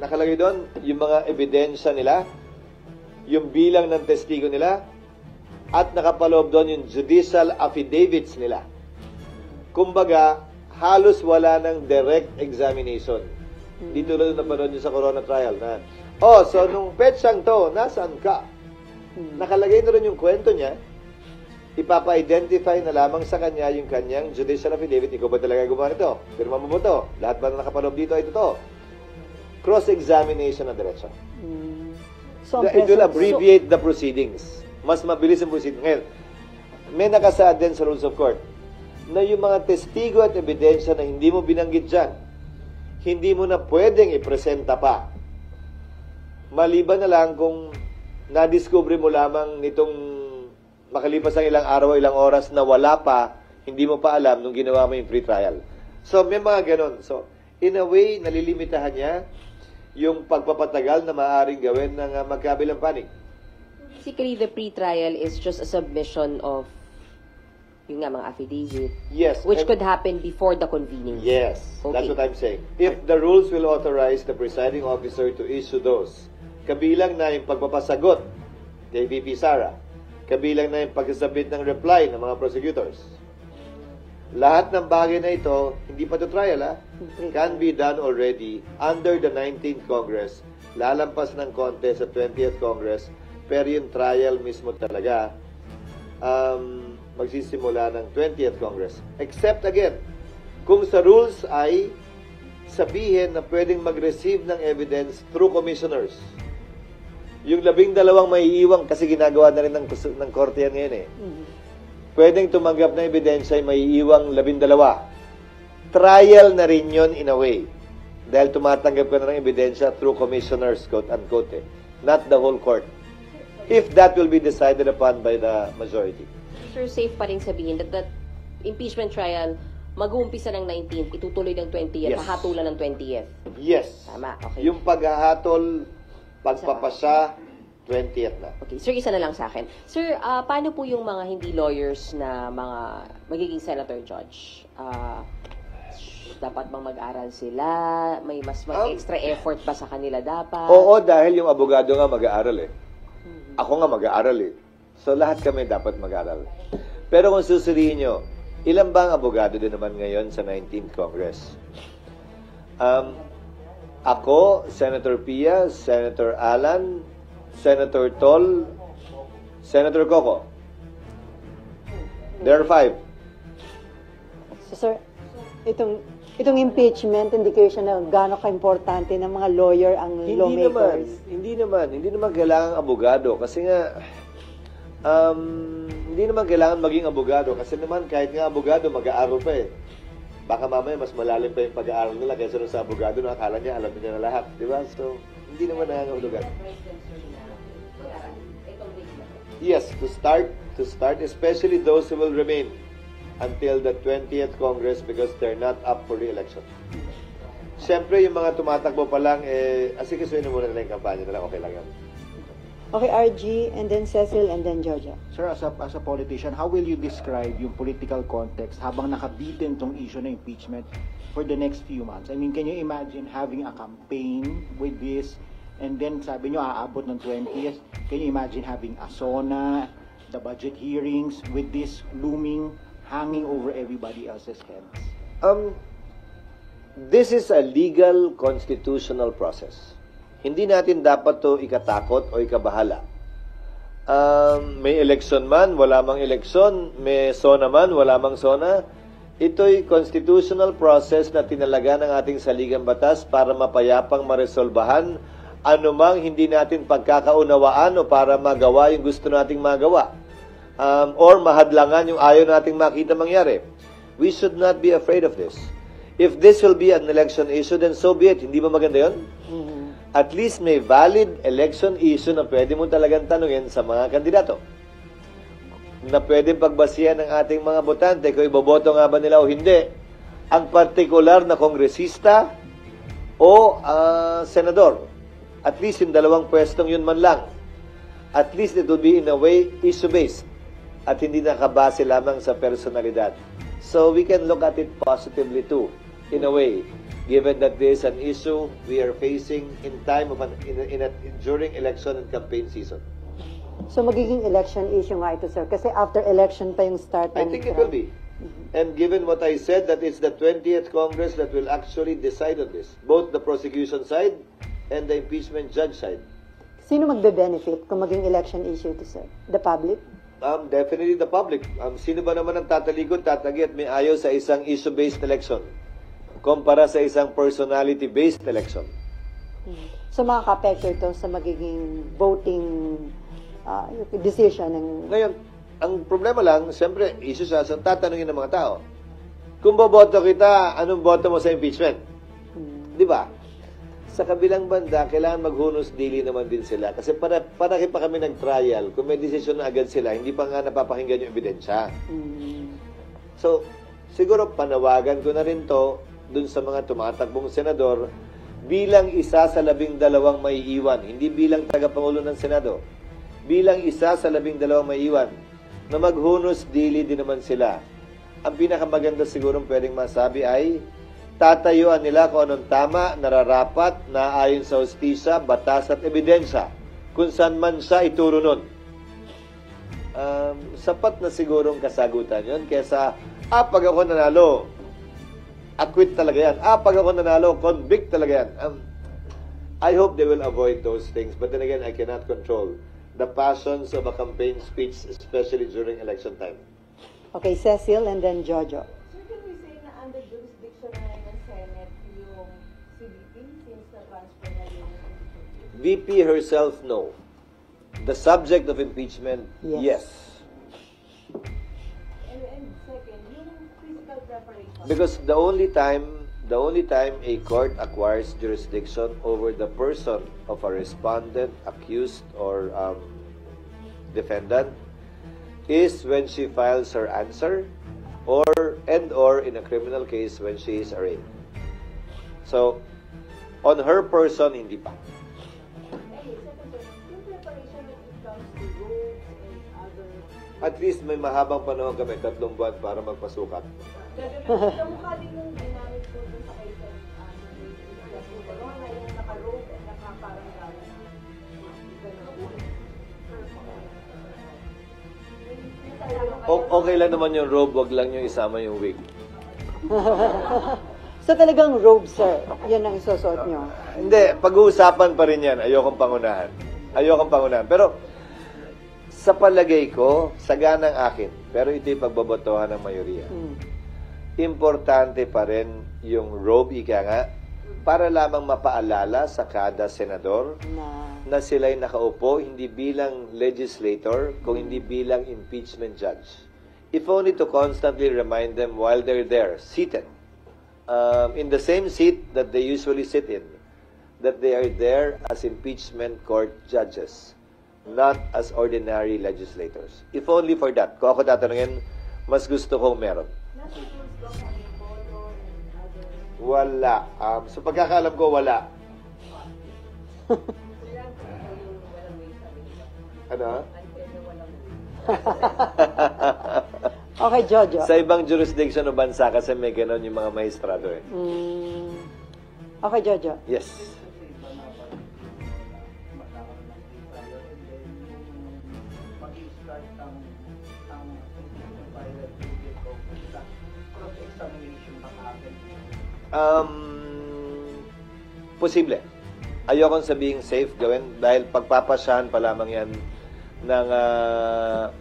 Nakalagay doon, yung mga ebidensya nila, yung bilang ng testigo nila, at nakapaloob doon yung judicial affidavits nila. Kumbaga, halos wala ng direct examination. Dito lang napanood nyo sa Corona trial na, so nung petsang to, nasaan ka? Nakalagay na rin yung kwento niya, ipapa-identify na lamang sa kanya yung kanyang judicial affidavit. Ikaw ba talaga gumawa nito? Pirma mo ba ito? Lahat ba na nakapaloob dito ay totoo? Cross-examination na diretso. So, It will abbreviate the proceedings. Mas mabilis ang proceedings. Ngayon, may nakasaad din sa Rules of Court na yung mga testigo at ebidensya na hindi mo binanggit dyan, hindi mo na pwedeng ipresenta pa. Maliban na lang kung nadiscover mo lamang nitong makalipas ang ilang araw, ilang oras na wala pa, hindi mo pa alam nung ginawa mo yung free trial. So, may mga ganon. So, in a way, nalilimitahan niya yung pagpapatagal na maaaring gawin ng magkabilang panig. Basically, the pre-trial is just a submission of yung nga mga affidavit. Yes. Which and- could happen before the convening. Yes, Okay. that's what I'm saying. If the rules will authorize the presiding officer to issue those, kabilang na yung pagpapasagot kay VP Sara, kabilang na yung pagsasabit ng reply ng mga prosecutors. Lahat ng bagay na ito, hindi pa to trial, can be done already under the 19th Congress. Lalampas ng konti sa 20th Congress, pero yung trial mismo talaga, magsisimula ng 20th Congress. Except again, kung sa rules ay sabihin na pwedeng mag-receive ng evidence through commissioners. Yung 12 may iiwang kasi ginagawa na rin ng korte yan ngayon eh. Pwedeng tumanggap ng ebidensya ay may iiwang 12. Trial na rin yun in a way. Dahil tumatanggap ka na ng ebidensya through commissioners, quote-unquote eh. Not the whole court. If that will be decided upon by the majority. Sure, safe pa rin sabihin that that impeachment trial mag-uumpisa ng 19th, itutuloy ng 20th, Yes. hahatulan ng 20th. Yes. Tama, okay. Yung paghahatol, pagpapasya, 20th na. Okay, sir, isa na lang sa akin. Sir, paano po yung mga hindi lawyers na mga magiging senator judge? Dapat bang mag-aral sila? May mas extra effort ba sa kanila dapat? Oo, dahil yung abogado nga mag-aaral eh. Ako nga mag-aaral eh. So, lahat kami dapat mag-aaral. Pero kung susuriin nyo, ilan ba ang abogado din naman ngayon sa 19th Congress? Ako, Senator Pia, Senator Alan, Senator Tol, Senator Coco. There are 5. So, sir, itong impeachment, indication na gaano ka-importante ng mga lawyer ang lawmakers. Hindi naman kailangan abogado kasi nga hindi naman kailangan maging abogado kasi naman kahit nga abogado mag-aaral pa eh. Baka mamaya mas malalim pa yung pag-aaral nila kaysa sa abogado na akala niya alam niya na lahat, di ba? So, hindi naman nangangahulugan. Yes, to start, especially those who will remain until the 20th Congress because they're not up for re-election. Siyempre, yung mga tumatakbo pa lang, asikasuhin na muna nila yung kampanya nila, okay lang yan. Okay, RG, and then Cecil, and then Georgia. Sir, as a politician, how will you describe yung political context habang nakabitin tong issue na impeachment for the next few months? I mean, can you imagine having a campaign with this and then sabi nyo aabot ng 20th? Can you imagine having a SONA, the budget hearings with this looming, hanging over everybody else's heads? This is a legal constitutional process. Hindi natin dapat to ikatakot o ikabahala. May election man, wala mang election, may SONA man, wala mang SONA. Ito'y constitutional process na tinalaga ng ating saligang batas para mapayapang maresolbahan anumang hindi natin pagkakaunawaan o para magawa yung gusto nating magawa. Or mahadlangan yung ayaw nating makita mangyari. We should not be afraid of this. If this will be an election issue, then so be it. Hindi ba maganda yun? At least may valid election issue na pwede mo talagang tanungin sa mga kandidato. Na pwede pagbasihan ng ating mga botante kung iboboto nga ba nila o hindi. Ang partikular na kongresista o senador. At least yung dalawang pwestong yun man lang. At least it will be in a way issue-based. At hindi nakabase lamang sa personalidad. So we can look at it positively too, in a way, given that there is an issue we are facing in time of during election and campaign season. So magiging election issue nga ito, sir. Kasi after election pa yung start. I think it will be. And given what I said, that it's the 20th Congress that will actually decide on this, both the prosecution side and the impeachment judge side. Sino magbe-benefit kung maging election issue ito, sir? The public? Definitely the public. Sino ba naman ang tatalikod, tatagi at may ayaw sa isang issue-based election kumpara sa isang personality-based election? So makaka-apekto ito sa magiging voting decision ng... Ngayon, ang problema lang, siyempre, issue siya, so tatanungin ng mga tao. Kung boboto kita, anong boto mo sa impeachment? Di ba? Sa kabilang banda, kailangan maghunos dili naman din sila. Kasi para pa kami nag-trial, kung may desisyon na agad sila, hindi pa nga napapakinggan yung ebidensya. So, siguro panawagan ko na rin to dun sa mga tumatakbong senador bilang isa sa 12 maiiwan, hindi bilang tagapangulo ng Senado. Bilang isa sa 12 maiiwan, na maghunos dili din naman sila. Ang pinakamaganda siguro pwedeng masabi ay tatayuan nila kung anong tama, nararapat, na ayon sa hustisya, batas at ebidensya, kung saan man siya ituro nun. Sapat na sigurong kasagutan yun, kesa, pag ako nanalo, acquit talaga yan. Pag ako nanalo, convict talaga yan. I hope they will avoid those things, but then again, I cannot control the passions of a campaign speech, especially during election time. Okay, Cecil and then Jojo. Sir, can we say na under jurisdiction na ngayon ng Senate yung CBP since na-transfer na yung VP herself, no. The subject of impeachment, yes. And second, yung physical preparation. Because the only time a court acquires jurisdiction over the person of a respondent, accused, or defendant is when she files her answer, or in a criminal case when she is arraigned. So, on her person, hindi pa. Yung preparation when it comes to roads and other... At least may mahabang panahon kami, 3 buwan para magpasukat. Kamukha din yung dynamic po dun sa kay Corona, yung naka-road at naka-parang gawin. Okay lang naman yung robe, wag lang yung isama yung wig. So talagang robe, sir. Yan ang isusuot nyo. Hindi, pag-uusapan pa rin yan. Ayokong pangunahan. Pero, sa palagay ko, saganang akin. Pero ito yung pagbobotohan ng mayoriya. Importante pa rin yung robe, ika nga, para lamang mapaalala sa kada senador na sila'y nakaupo, hindi bilang legislator, kung hindi bilang impeachment judge. If only to constantly remind them while they're there, seated, in the same seat that they usually sit in, that they are there as impeachment court judges, not as ordinary legislators. If only for that. Kung ako tatanungin, mas gusto kong meron. Wala. Sa pagkakaalam ko, wala. Ano? Okay, Jojo. Sa ibang jurisdiction o bansa kasi may ganon yung mga maestrado eh. Okay, Jojo. Yes. Posible. Ayokong sabihing safe gawin dahil pagpapasyahan pa lamang yan ng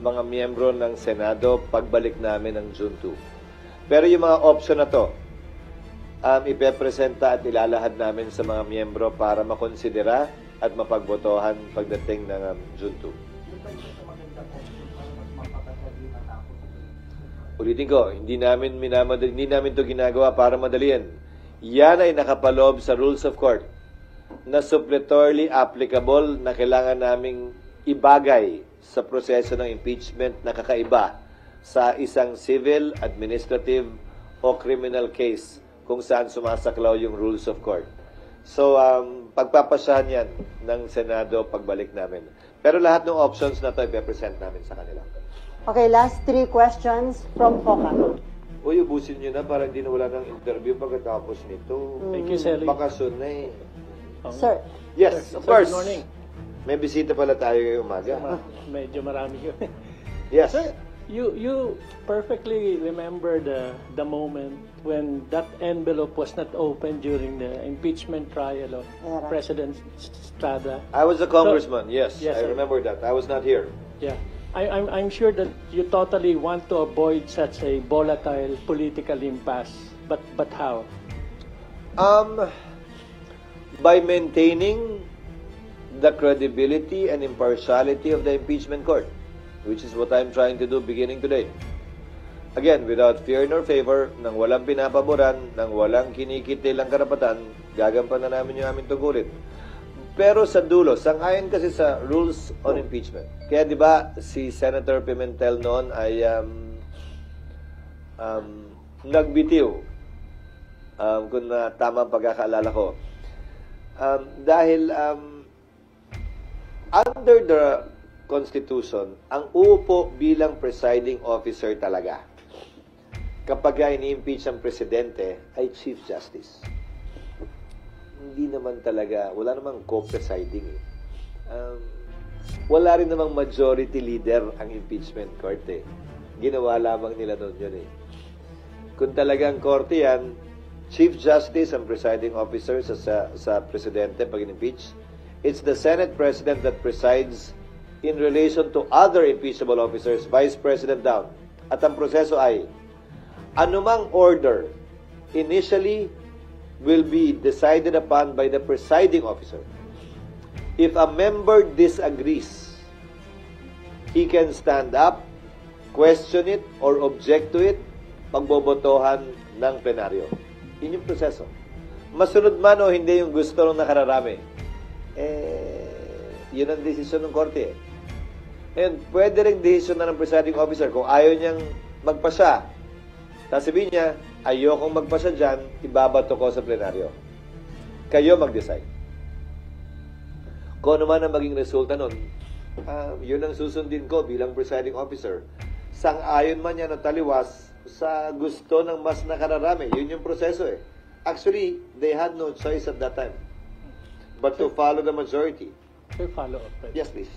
mga miyembro ng Senado pagbalik namin ng June 2. Pero yung mga option na to, ipepresenta at ilalahad namin sa mga miyembro para makonsidera at mapagbotohan pagdating ng June 2. Ulitin ko, hindi namin to ginagawa para madalian. Yan ay nakapaloob sa rules of court na suppletorily applicable na kailangan naming ibagay sa proseso ng impeachment na kakaiba sa isang civil, administrative o criminal case kung saan sumasaklaw yung rules of court. So, pagpapasyahan yan ng Senado pagbalik namin. Pero lahat ng options na to ipepresent namin sa kanila. Okay, last 3 questions from Poca. Uy, ubusin nyo na para hindi na wala ng interview pagkatapos nito. Thank you, Sally. Bakasyon na eh. Sir. Yes, Sir, of course. good morning. May bisita pala tayo ngayong umaga. Medyo marami yun. Yes. Sir, you perfectly remember the moment when that envelope was not opened during the impeachment trial of President Estrada. I was a congressman, yes. Yes, I sir. remember that. I was not here. Yeah. I'm sure that you totally want to avoid such a volatile political impasse. But how? By maintaining the credibility and impartiality of the impeachment court. which is what I'm trying to do beginning today. Again, without fear nor favor, nang walang pinapaboran, nang walang kinikitilang karapatan, gagampanan namin yung aming tungkulin. Pero sa dulo, sang-ayon kasi sa rules on impeachment. Kaya di ba si Senator Pimentel noon ay nagbitiw, kung tama ang pagkakaalala ko. Dahil under the Constitution, ang uupo bilang presiding officer talaga kapag ini-impeach ang presidente ay Chief Justice. Hindi naman talaga, wala namang co-presiding eh. Wala rin namang majority leader ang impeachment court eh. Ginawa lamang nila noon yun eh. Kung talagang korte yan, Chief Justice ang presiding officer sa presidente pag in-impeach. It's the Senate President that presides in relation to other impeachable officers, Vice President down. At ang proseso ay, anumang order initially will be decided upon by the presiding officer. If a member disagrees, he can stand up, question it, or object to it, pagbobotohan ng plenaryo. Yun yung proseso. Masunod man o hindi yung gusto ng nakararami, yun ang desisyon ng korte. And pwede rin desisyon na ng presiding officer kung ayaw niyang magpasya. Sasabihin niya, ayokong magpasya dyan, ibabato ko sa plenaryo. Kayo mag-decide. Kung ano man ang maging resulta nun, yun ang susundin ko bilang presiding officer. Sang-ayon man yan o taliwas sa gusto ng mas nakararami. Yun yung proseso eh. Actually, they had no choice at that time but to follow the majority. Sir, follow up. Yes, please.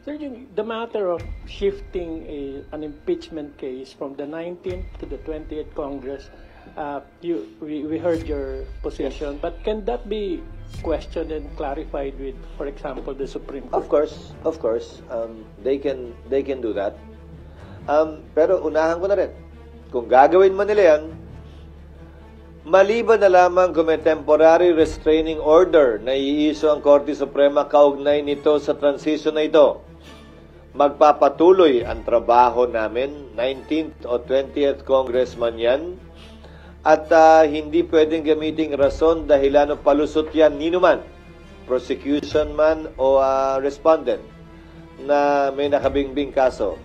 Sir, the matter of shifting an impeachment case from the 19th to the 20th Congress, we heard your position, but can that be questioned and clarified with, for example, the Supreme Court? Of course. They can do that. Pero unahan ko na rin, kung gagawin man nila yan, maliban na lamang kung may temporary restraining order na i-issue ang Korte Suprema kaugnay nito sa transition na ito, magpapatuloy ang trabaho namin, 19th o 20th Congressman yan, at hindi pwedeng gamiting rason dahilan o palusot yan ninuman, prosecution man o respondent na may nakabingbing kaso,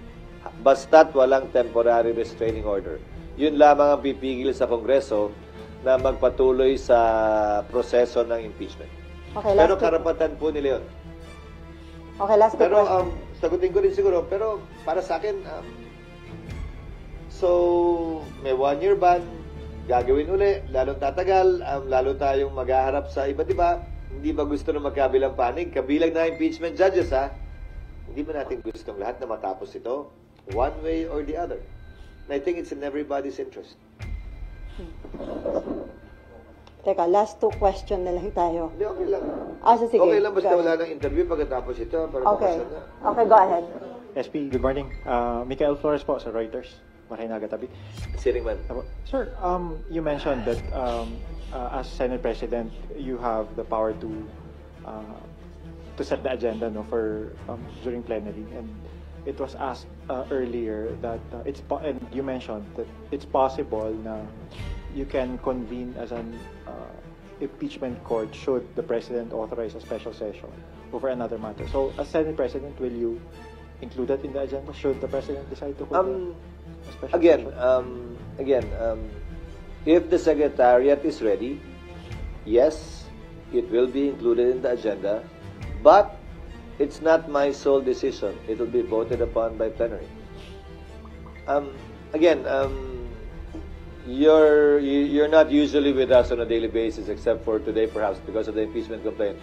basta't walang temporary restraining order. Yun lamang ang pipigil sa Kongreso na magpatuloy sa proseso ng impeachment. Okay, pero karapatan po nila yun. Okay, last pero question. sagutin ko rin siguro, pero para sa akin, so may 1-year ban, gagawin uli, lalong tatagal, lalo tayong maghaharap sa iba't iba. Hindi ba gusto na magkabilang panig? Kabilang na impeachment judges, ha? Hindi ba natin gustong lahat na matapos ito? One way or the other. And I think it's in everybody's interest. Teka, last 2 question na lang tayo. Hindi, okay lang. Sige. Okay lang, basta wala ng interview pagkatapos ito. Para Okay. makasal na. Okay, go ahead. SP, good morning. Michael Flores po sa Reuters. Makiinaga tabi. Sitting man. Sir, you mentioned that as Senate President, you have the power to set the agenda for during plenary, and it was asked earlier that and you mentioned that it's possible na you can convene as an impeachment court should the President authorize a special session over another matter. So, as Senate President, will you include that in the agenda should the President decide to hold a special session? If the Secretariat is ready, yes, it will be included in the agenda, but it's not my sole decision. It will be voted upon by plenary. You're not usually with us on a daily basis, except for today, perhaps because of the impeachment complaint.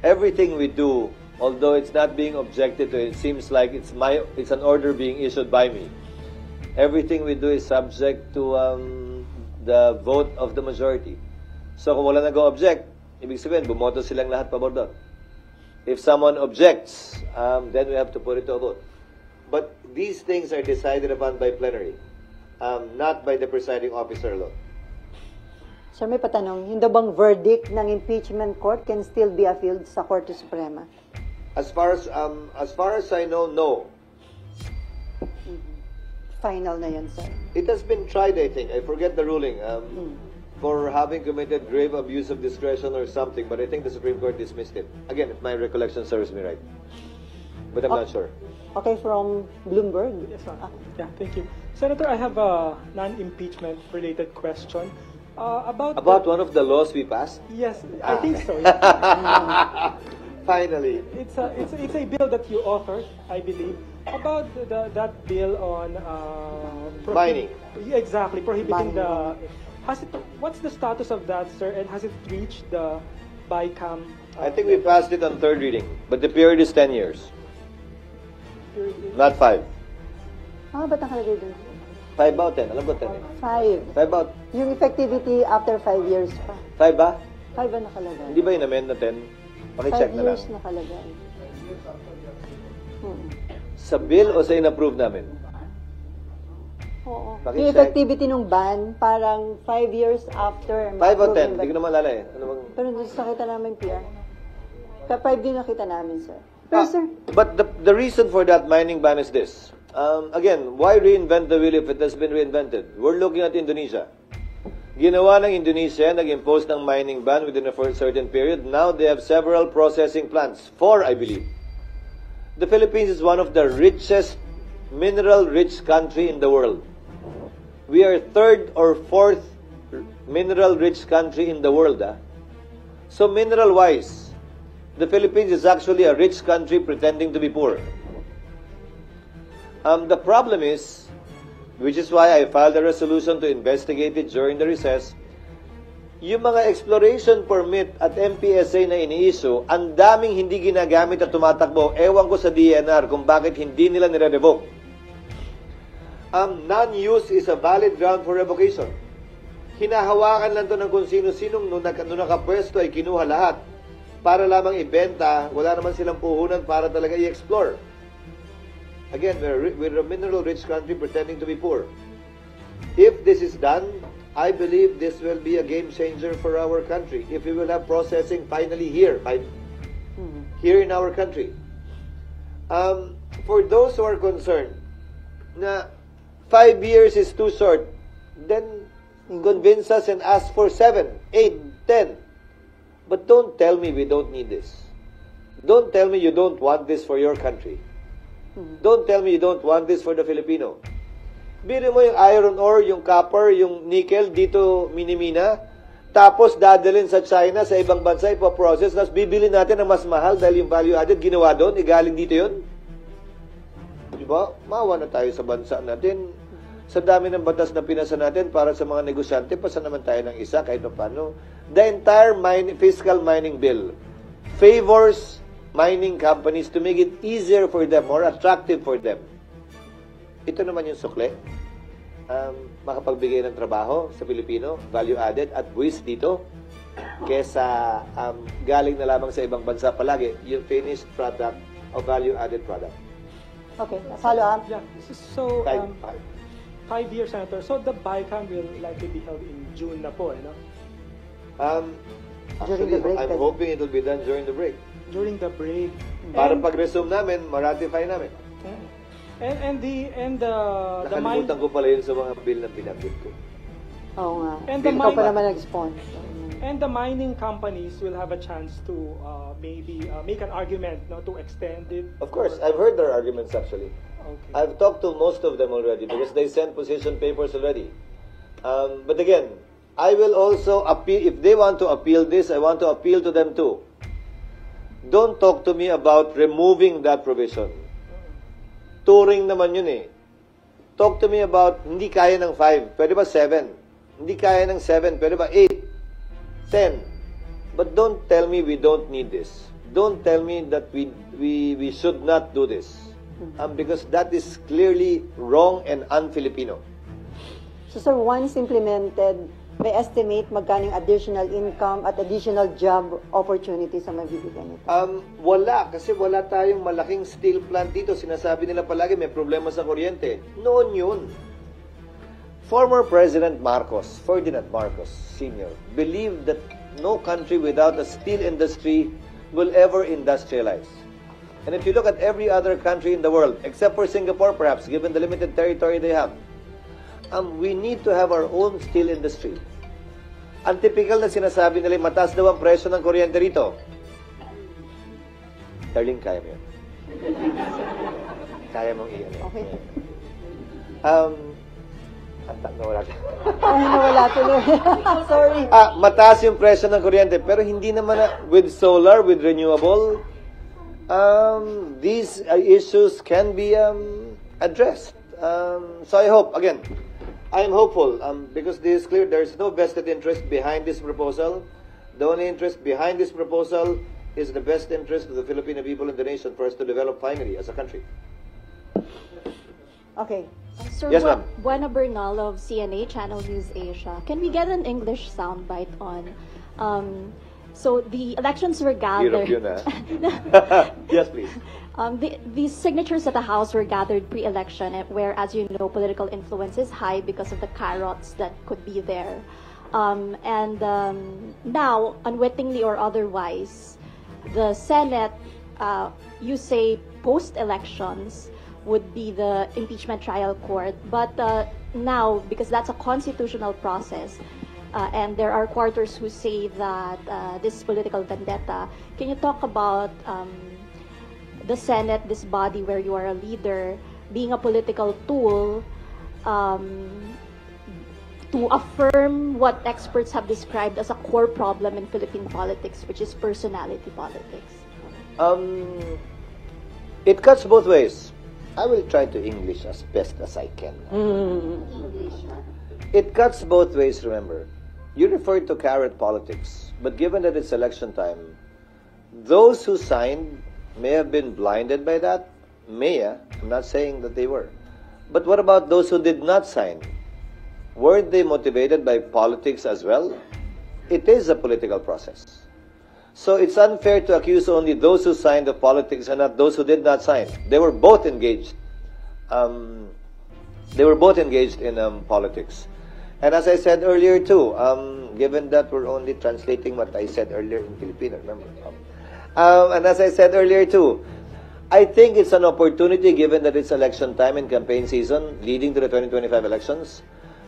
Everything we do, although it's not being objected to, it seems like it's an order being issued by me. Everything we do is subject to the vote of the majority. So kung wala nag-object, ibig sabihin, bumoto silang lahat pabor doon. If someone objects, then we have to put it to a vote. But these things are decided upon by plenary, not by the presiding officer alone. Sir, may patanong, yung daw bang verdict ng impeachment court can still be appealed sa Korte Suprema? As far as I know, no. final na yun, sir? It has been tried, I think. I forget the ruling. For having committed grave abuse of discretion or something, but I think the Supreme Court dismissed it. Again, if my recollection serves me right. But I'm not sure. Okay, from Bloomberg. Yes, ma'am. Yeah, thank you. Senator, I have a non-impeachment related question. About one of the laws we passed? Yes, I think so. Finally. It's a bill that you authored, I believe, about that bill on Mining. Exactly, prohibiting what's the status of that, sir, and has it reached the BICAM? I think we passed it on third reading, but the period is 10 years. Not 5. Ba't nakalagay dun? 5 ba o 10? Alam ko 10 eh. 5. 5 ba? Yung effectivity after 5 years pa. 5 ba? 5 ba nakalagay? Hindi ba in-amend na 10? Pakicheck 5 na lang. years nakalagay. Sa bill o sa in-approve namin? Oo. Pakicheck. Yung effectivity ng ban, parang 5 years after. 5 o 10? Hindi ko naman alala eh. Ano bang... Pero nakita namin, PR. Kaya 5 din nakita namin, sir. Pero, sir, But the reason for that mining ban is this. Again, why reinvent the wheel if it has been reinvented? We're looking at Indonesia. Ginawa ng Indonesia, nag-impose ng mining ban within a certain period. Now they have several processing plants. 4, I believe. The Philippines is one of the richest mineral-rich country in the world. We are 3rd or 4th mineral-rich country in the world. So mineral-wise, the Philippines is actually a rich country pretending to be poor. The problem is, which is why I filed a resolution to investigate it during the recess, yung mga exploration permit at MPSA na ini-issue, ang daming hindi ginagamit at tumatakbo. Ewan ko sa DNR kung bakit hindi nila nire-revoke. Non-use is a valid ground for revocation. Hinahawakan lang to ng kung sino-sinong nung nakapwesto ay kinuha lahat para lamang ibenta, wala naman silang puhunan para talaga i-explore. Again, we're a mineral-rich country pretending to be poor. If this is done, I believe this will be a game changer for our country. If we will have processing finally here in our country. For those who are concerned na 5 years is too short, then convince us and ask for 7, 8, 10. But don't tell me we don't need this. Don't tell me you don't want this for your country. Don't tell me you don't want this for the Filipino. Bili mo yung iron ore, yung copper, yung nickel dito minimina, tapos dadalhin sa China, sa ibang bansa, ipoprocess, tapos bibili natin ng mas mahal dahil yung value added ginawa doon, igaling dito yun. Diba? Maawa na tayo sa bansa natin. Sa dami ng batas na pinasa natin para sa mga negosyante, pasa naman tayo ng isa kahit pa paano. The entire fiscal mining bill favors mining companies to make it easier for them, more attractive for them. Ito naman yung sukle. Makapagbigay ng trabaho sa Pilipino, value added at buwis dito, kesa galing na lamang sa ibang bansa palagi, yung finished product o value added product. okay, follow up. Yeah, so 5 years, Senator. So the BICAM will likely be held in June na po, no? During the break, I'm hoping it will be done during the break. During the break. Para pag-resume namin, ma-ratify namin. And the Nakalimutan ko pala yun sa mga bill na pinabit ko. Oo nga. And Ikaw pa naman nag-sponsor. And the mining companies will have a chance to maybe make an argument, no, to extend it. Of course, I've heard their arguments actually. Okay. I've talked to most of them already because they sent position papers already. But again, I will also appeal, if they want to appeal this, I want to appeal to them too. Don't talk to me about removing that provision. Touring naman yun eh. Talk to me about hindi kaya ng 5, pwede ba 7? Hindi kaya ng 7, pwede ba 8? 10. But don't tell me we don't need this. Don't tell me that we should not do this. Because that is clearly wrong and un-Filipino. So, sir, once implemented, may estimate magkano yung additional income at additional job opportunities sa mabibigyan nito? Wala, kasi wala tayong malaking steel plant dito. Sinasabi nila palagi may problema sa kuryente. Noon yun. Former President Marcos, Ferdinand Marcos Sr., believed that no country without a steel industry will ever industrialize. And if you look at every other country in the world, except for Singapore perhaps, given the limited territory they have, we need to have our own steel industry. Ang typical na sinasabi nila, mataas daw ang presyo ng kuryente rito. Darling, kaya mo yun. Kaya mong iyan. Okay. Nawala. Nawala tuloy. Sorry. Mataas yung presyo ng kuryente, pero hindi naman with solar, with renewable, these issues can be addressed. So I hope, again, I'm hopeful because this is clear there's no vested interest behind this proposal. The only interest behind this proposal is the best interest of the Filipino people and the nation for us to develop finally as a country. Okay. Sir, Yes, ma'am. Buena Bernal of CNA Channel News Asia. Can we get an English soundbite on? So the elections were gathered. Hirap yun, Yes, please. The signatures at the House were gathered pre-election, where, as you know, political influence is high because of the carrots that could be there. Now, unwittingly or otherwise, the Senate, you say post-elections, would be the impeachment trial court. But now, because that's a constitutional process, and there are quarters who say that this is political vendetta, can you talk about the Senate, this body where you are a leader, being a political tool to affirm what experts have described as a core problem in Philippine politics, which is personality politics? It cuts both ways. I will try to English as best as I can. It cuts both ways, remember. You referred to carrot politics, but given that it's election time, those who signed may have been blinded by that. I'm not saying that they were. But what about those who did not sign? Weren't they motivated by politics as well? It is a political process. So it's unfair to accuse only those who signed of politics and not those who did not sign. They were both engaged. They were both engaged in politics. And as I said earlier too, given that we're only translating what I said earlier in Filipino, remember? And as I said earlier too, I think it's an opportunity, given that it's election time and campaign season leading to the 2025 elections,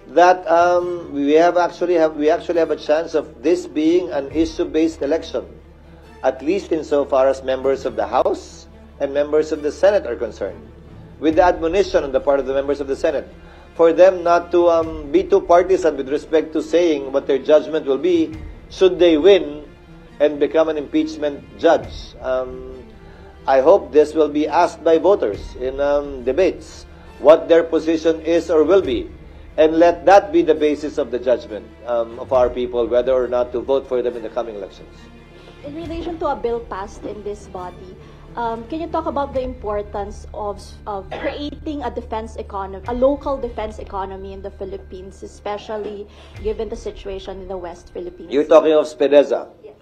that we actually have a chance of this being an issue-based election, at least insofar as members of the House and members of the Senate are concerned, with the admonition on the part of the members of the Senate for them not to be too partisan with respect to saying what their judgment will be should they win and become an impeachment judge. I hope this will be asked by voters in debates, what their position is or will be, and let that be the basis of the judgment of our people, whether or not to vote for them in the coming elections. In relation to a bill passed in this body, can you talk about the importance of creating a defense economy, a local defense economy in the Philippines, especially given the situation in the West Philippines? You're talking of SPEDEZA. Yes.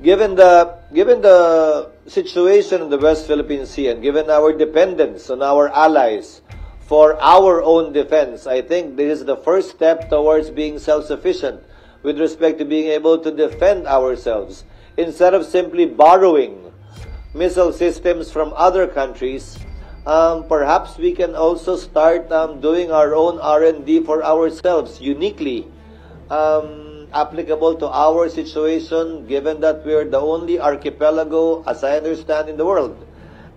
Given the situation in the West Philippine Sea and given our dependence on our allies for our own defense, I think this is the first step towards being self-sufficient with respect to being able to defend ourselves. Instead of simply borrowing missile systems from other countries, perhaps we can also start doing our own R&D for ourselves, uniquely applicable to our situation, given that we're the only archipelago, as I understand, in the world.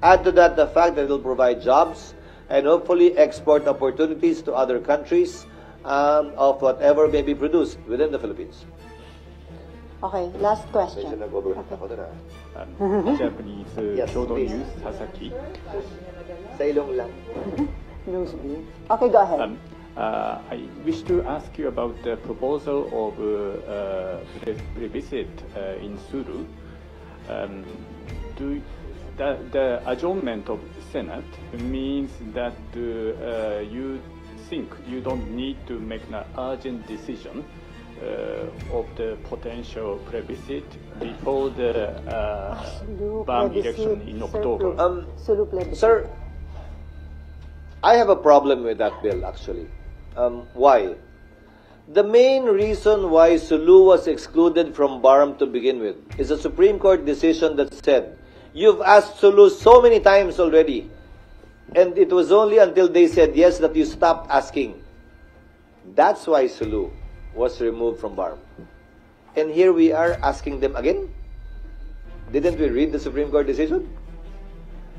Add to that the fact that it will provide jobs and hopefully export opportunities to other countries of whatever may be produced within the Philippines. Okay, last question. Japanese Kyoto News, Sasaki. Sa ilong lang. Okay, go ahead. I wish to ask you about the proposal of plebiscite in Sulu. The adjournment of Senate means that you think you don't need to make an urgent decision of the potential plebiscite before the BAM election in October. Sir, I have a problem with that bill, actually. Why? The main reason why Sulu was excluded from BARM to begin with is a Supreme Court decision that said You've asked Sulu so many times already. And it was only until they said yes that you stopped asking. That's why Sulu was removed from BARM. And here we are asking them again? Didn't we read the Supreme Court decision?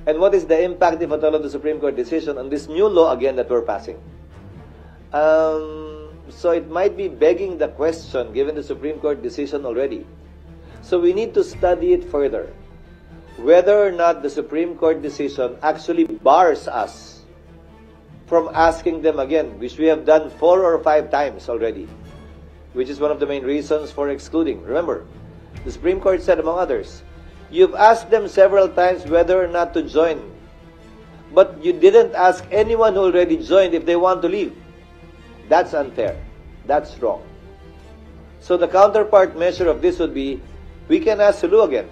And what is the impact, if at all, of the Supreme Court decision on this new law again that we're passing? So it might be begging the question, given the Supreme Court decision already. So we need to study it further. Whether or not the Supreme Court decision actually bars us from asking them again, which we have done 4 or 5 times already, which is one of the main reasons for excluding. Remember, the Supreme Court said, among others, you've asked them several times whether or not to join, but you didn't ask anyone who already joined if they want to leave. That's unfair. That's wrong. So the counterpart measure of this would be, we can ask Sulu again,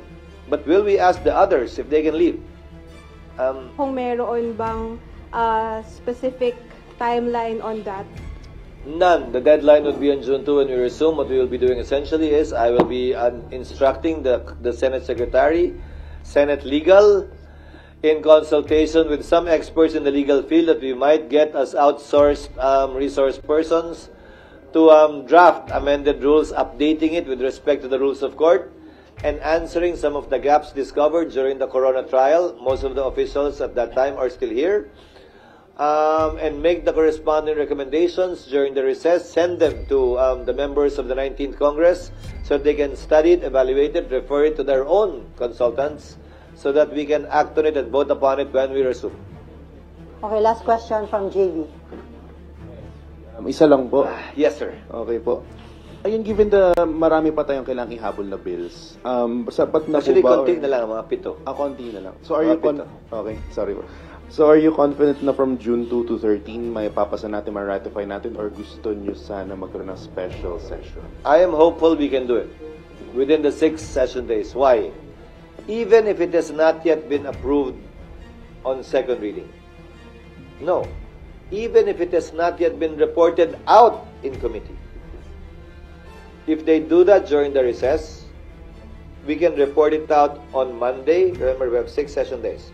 but will we ask the others if they can leave? Kung meron bang specific timeline on that? None. The deadline would be on June 2 when we resume. What we will be doing essentially is I will be instructing the Senate Secretary, Senate Legal, in consultation with some experts in the legal field that we might get as outsourced resource persons to draft amended rules, updating it with respect to the rules of court, and answering some of the gaps discovered during the Corona trial. Most of the officials at that time are still here. And make the corresponding recommendations during the recess, send them to the members of the 19th Congress so they can study it, evaluate it, refer it to their own consultants so that we can act on it and vote upon it when we resume. Okay, last question from JV. Isa lang po. Yes, sir. Okay po. Ayun, given the marami pa tayong kailangang ihabol na bills, sapat na Actually, po ba? konti na lang, mga 7. Konti na lang. So are you okay, sorry po. So are you confident na from June 2 to 13 may papasa natin, ma-ratify natin, or gusto nyo sana magkaroon ng special session? I am hopeful we can do it within the 6 session days. Why? Even if it has not yet been approved on second reading. No. Even if it has not yet been reported out in committee. If they do that during the recess, we can report it out on Monday. Remember, we have 6 session days.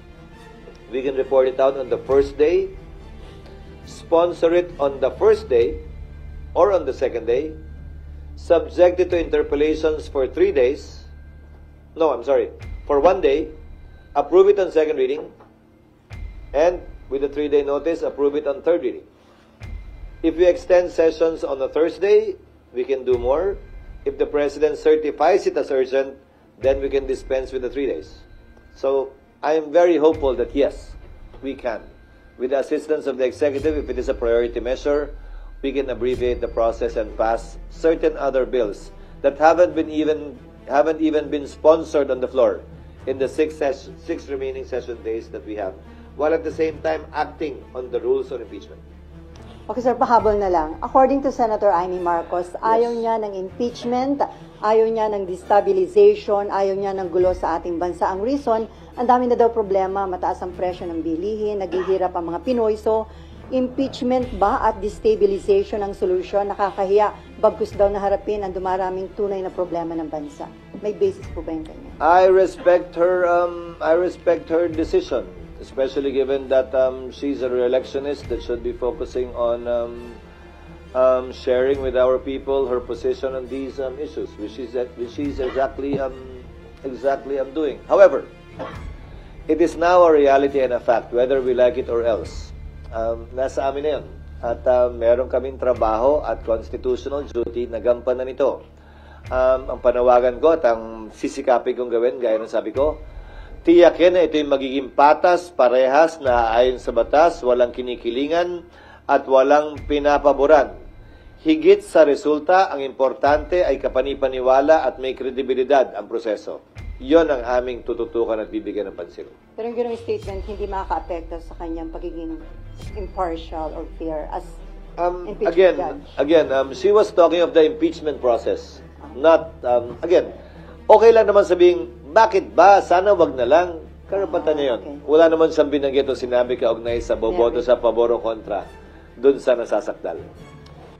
We can report it out on the first day, sponsor it on the first day or on the second day, subject it to interpellations for 3 days. No, I'm sorry, for 1 day, approve it on second reading, and with a 3-day notice, approve it on third reading. If we extend sessions on a Thursday, we can do more. If the President certifies it as urgent, then we can dispense with the 3 days. So, I am very hopeful that yes, we can. With the assistance of the executive, if it is a priority measure, we can abbreviate the process and pass certain other bills that haven't even been sponsored on the floor in the 6 remaining session days that we have, while at the same time acting on the rules on impeachment. Okay, sir, pahabol na lang. According to Senator Amy Marcos, ayaw niya ng impeachment, ayaw niya ng destabilization, ayaw niya ng gulo sa ating bansa. Ang reason, ang dami na daw problema, mataas ang presyo ng bilihin, naghihirap ang mga Pinoy. So, impeachment ba at destabilization ang solusyon? Nakakahiya, bagkus daw na harapin ang dumaraming tunay na problema ng bansa. May basis po ba yung kanya? I respect her decision, especially given that she's a re-electionist that should be focusing on sharing with our people her position on these issues, which is exactly doing. However, it is now a reality and a fact, whether we like it or else. Nasa amin na yun. At meron kaming trabaho at constitutional duty na gampanan nito. Ang panawagan ko at ang sisikapin kong gawin, gaya ng sabi ko, tiyakin na ito yung magiging patas, parehas na ayon sa batas, walang kinikilingan at walang pinapaboran. Higit sa resulta, ang importante ay kapanipaniwala at may kredibilidad ang proseso. Yon ang aming tututukan at bibigyan ng pansin. Pero yung gano'ng statement, hindi makaka-apekto sa kanyang pagiging impartial or fair as impeachment judge. Again, she was talking of the impeachment process. Not, again, okay lang naman sabihin, bakit ba? Sana wag na lang. Karapatan niya yun. Wala naman siyang binanggit o sinabi kaugnay sa boboto sa pabor o kontra dun sa nasasakdal.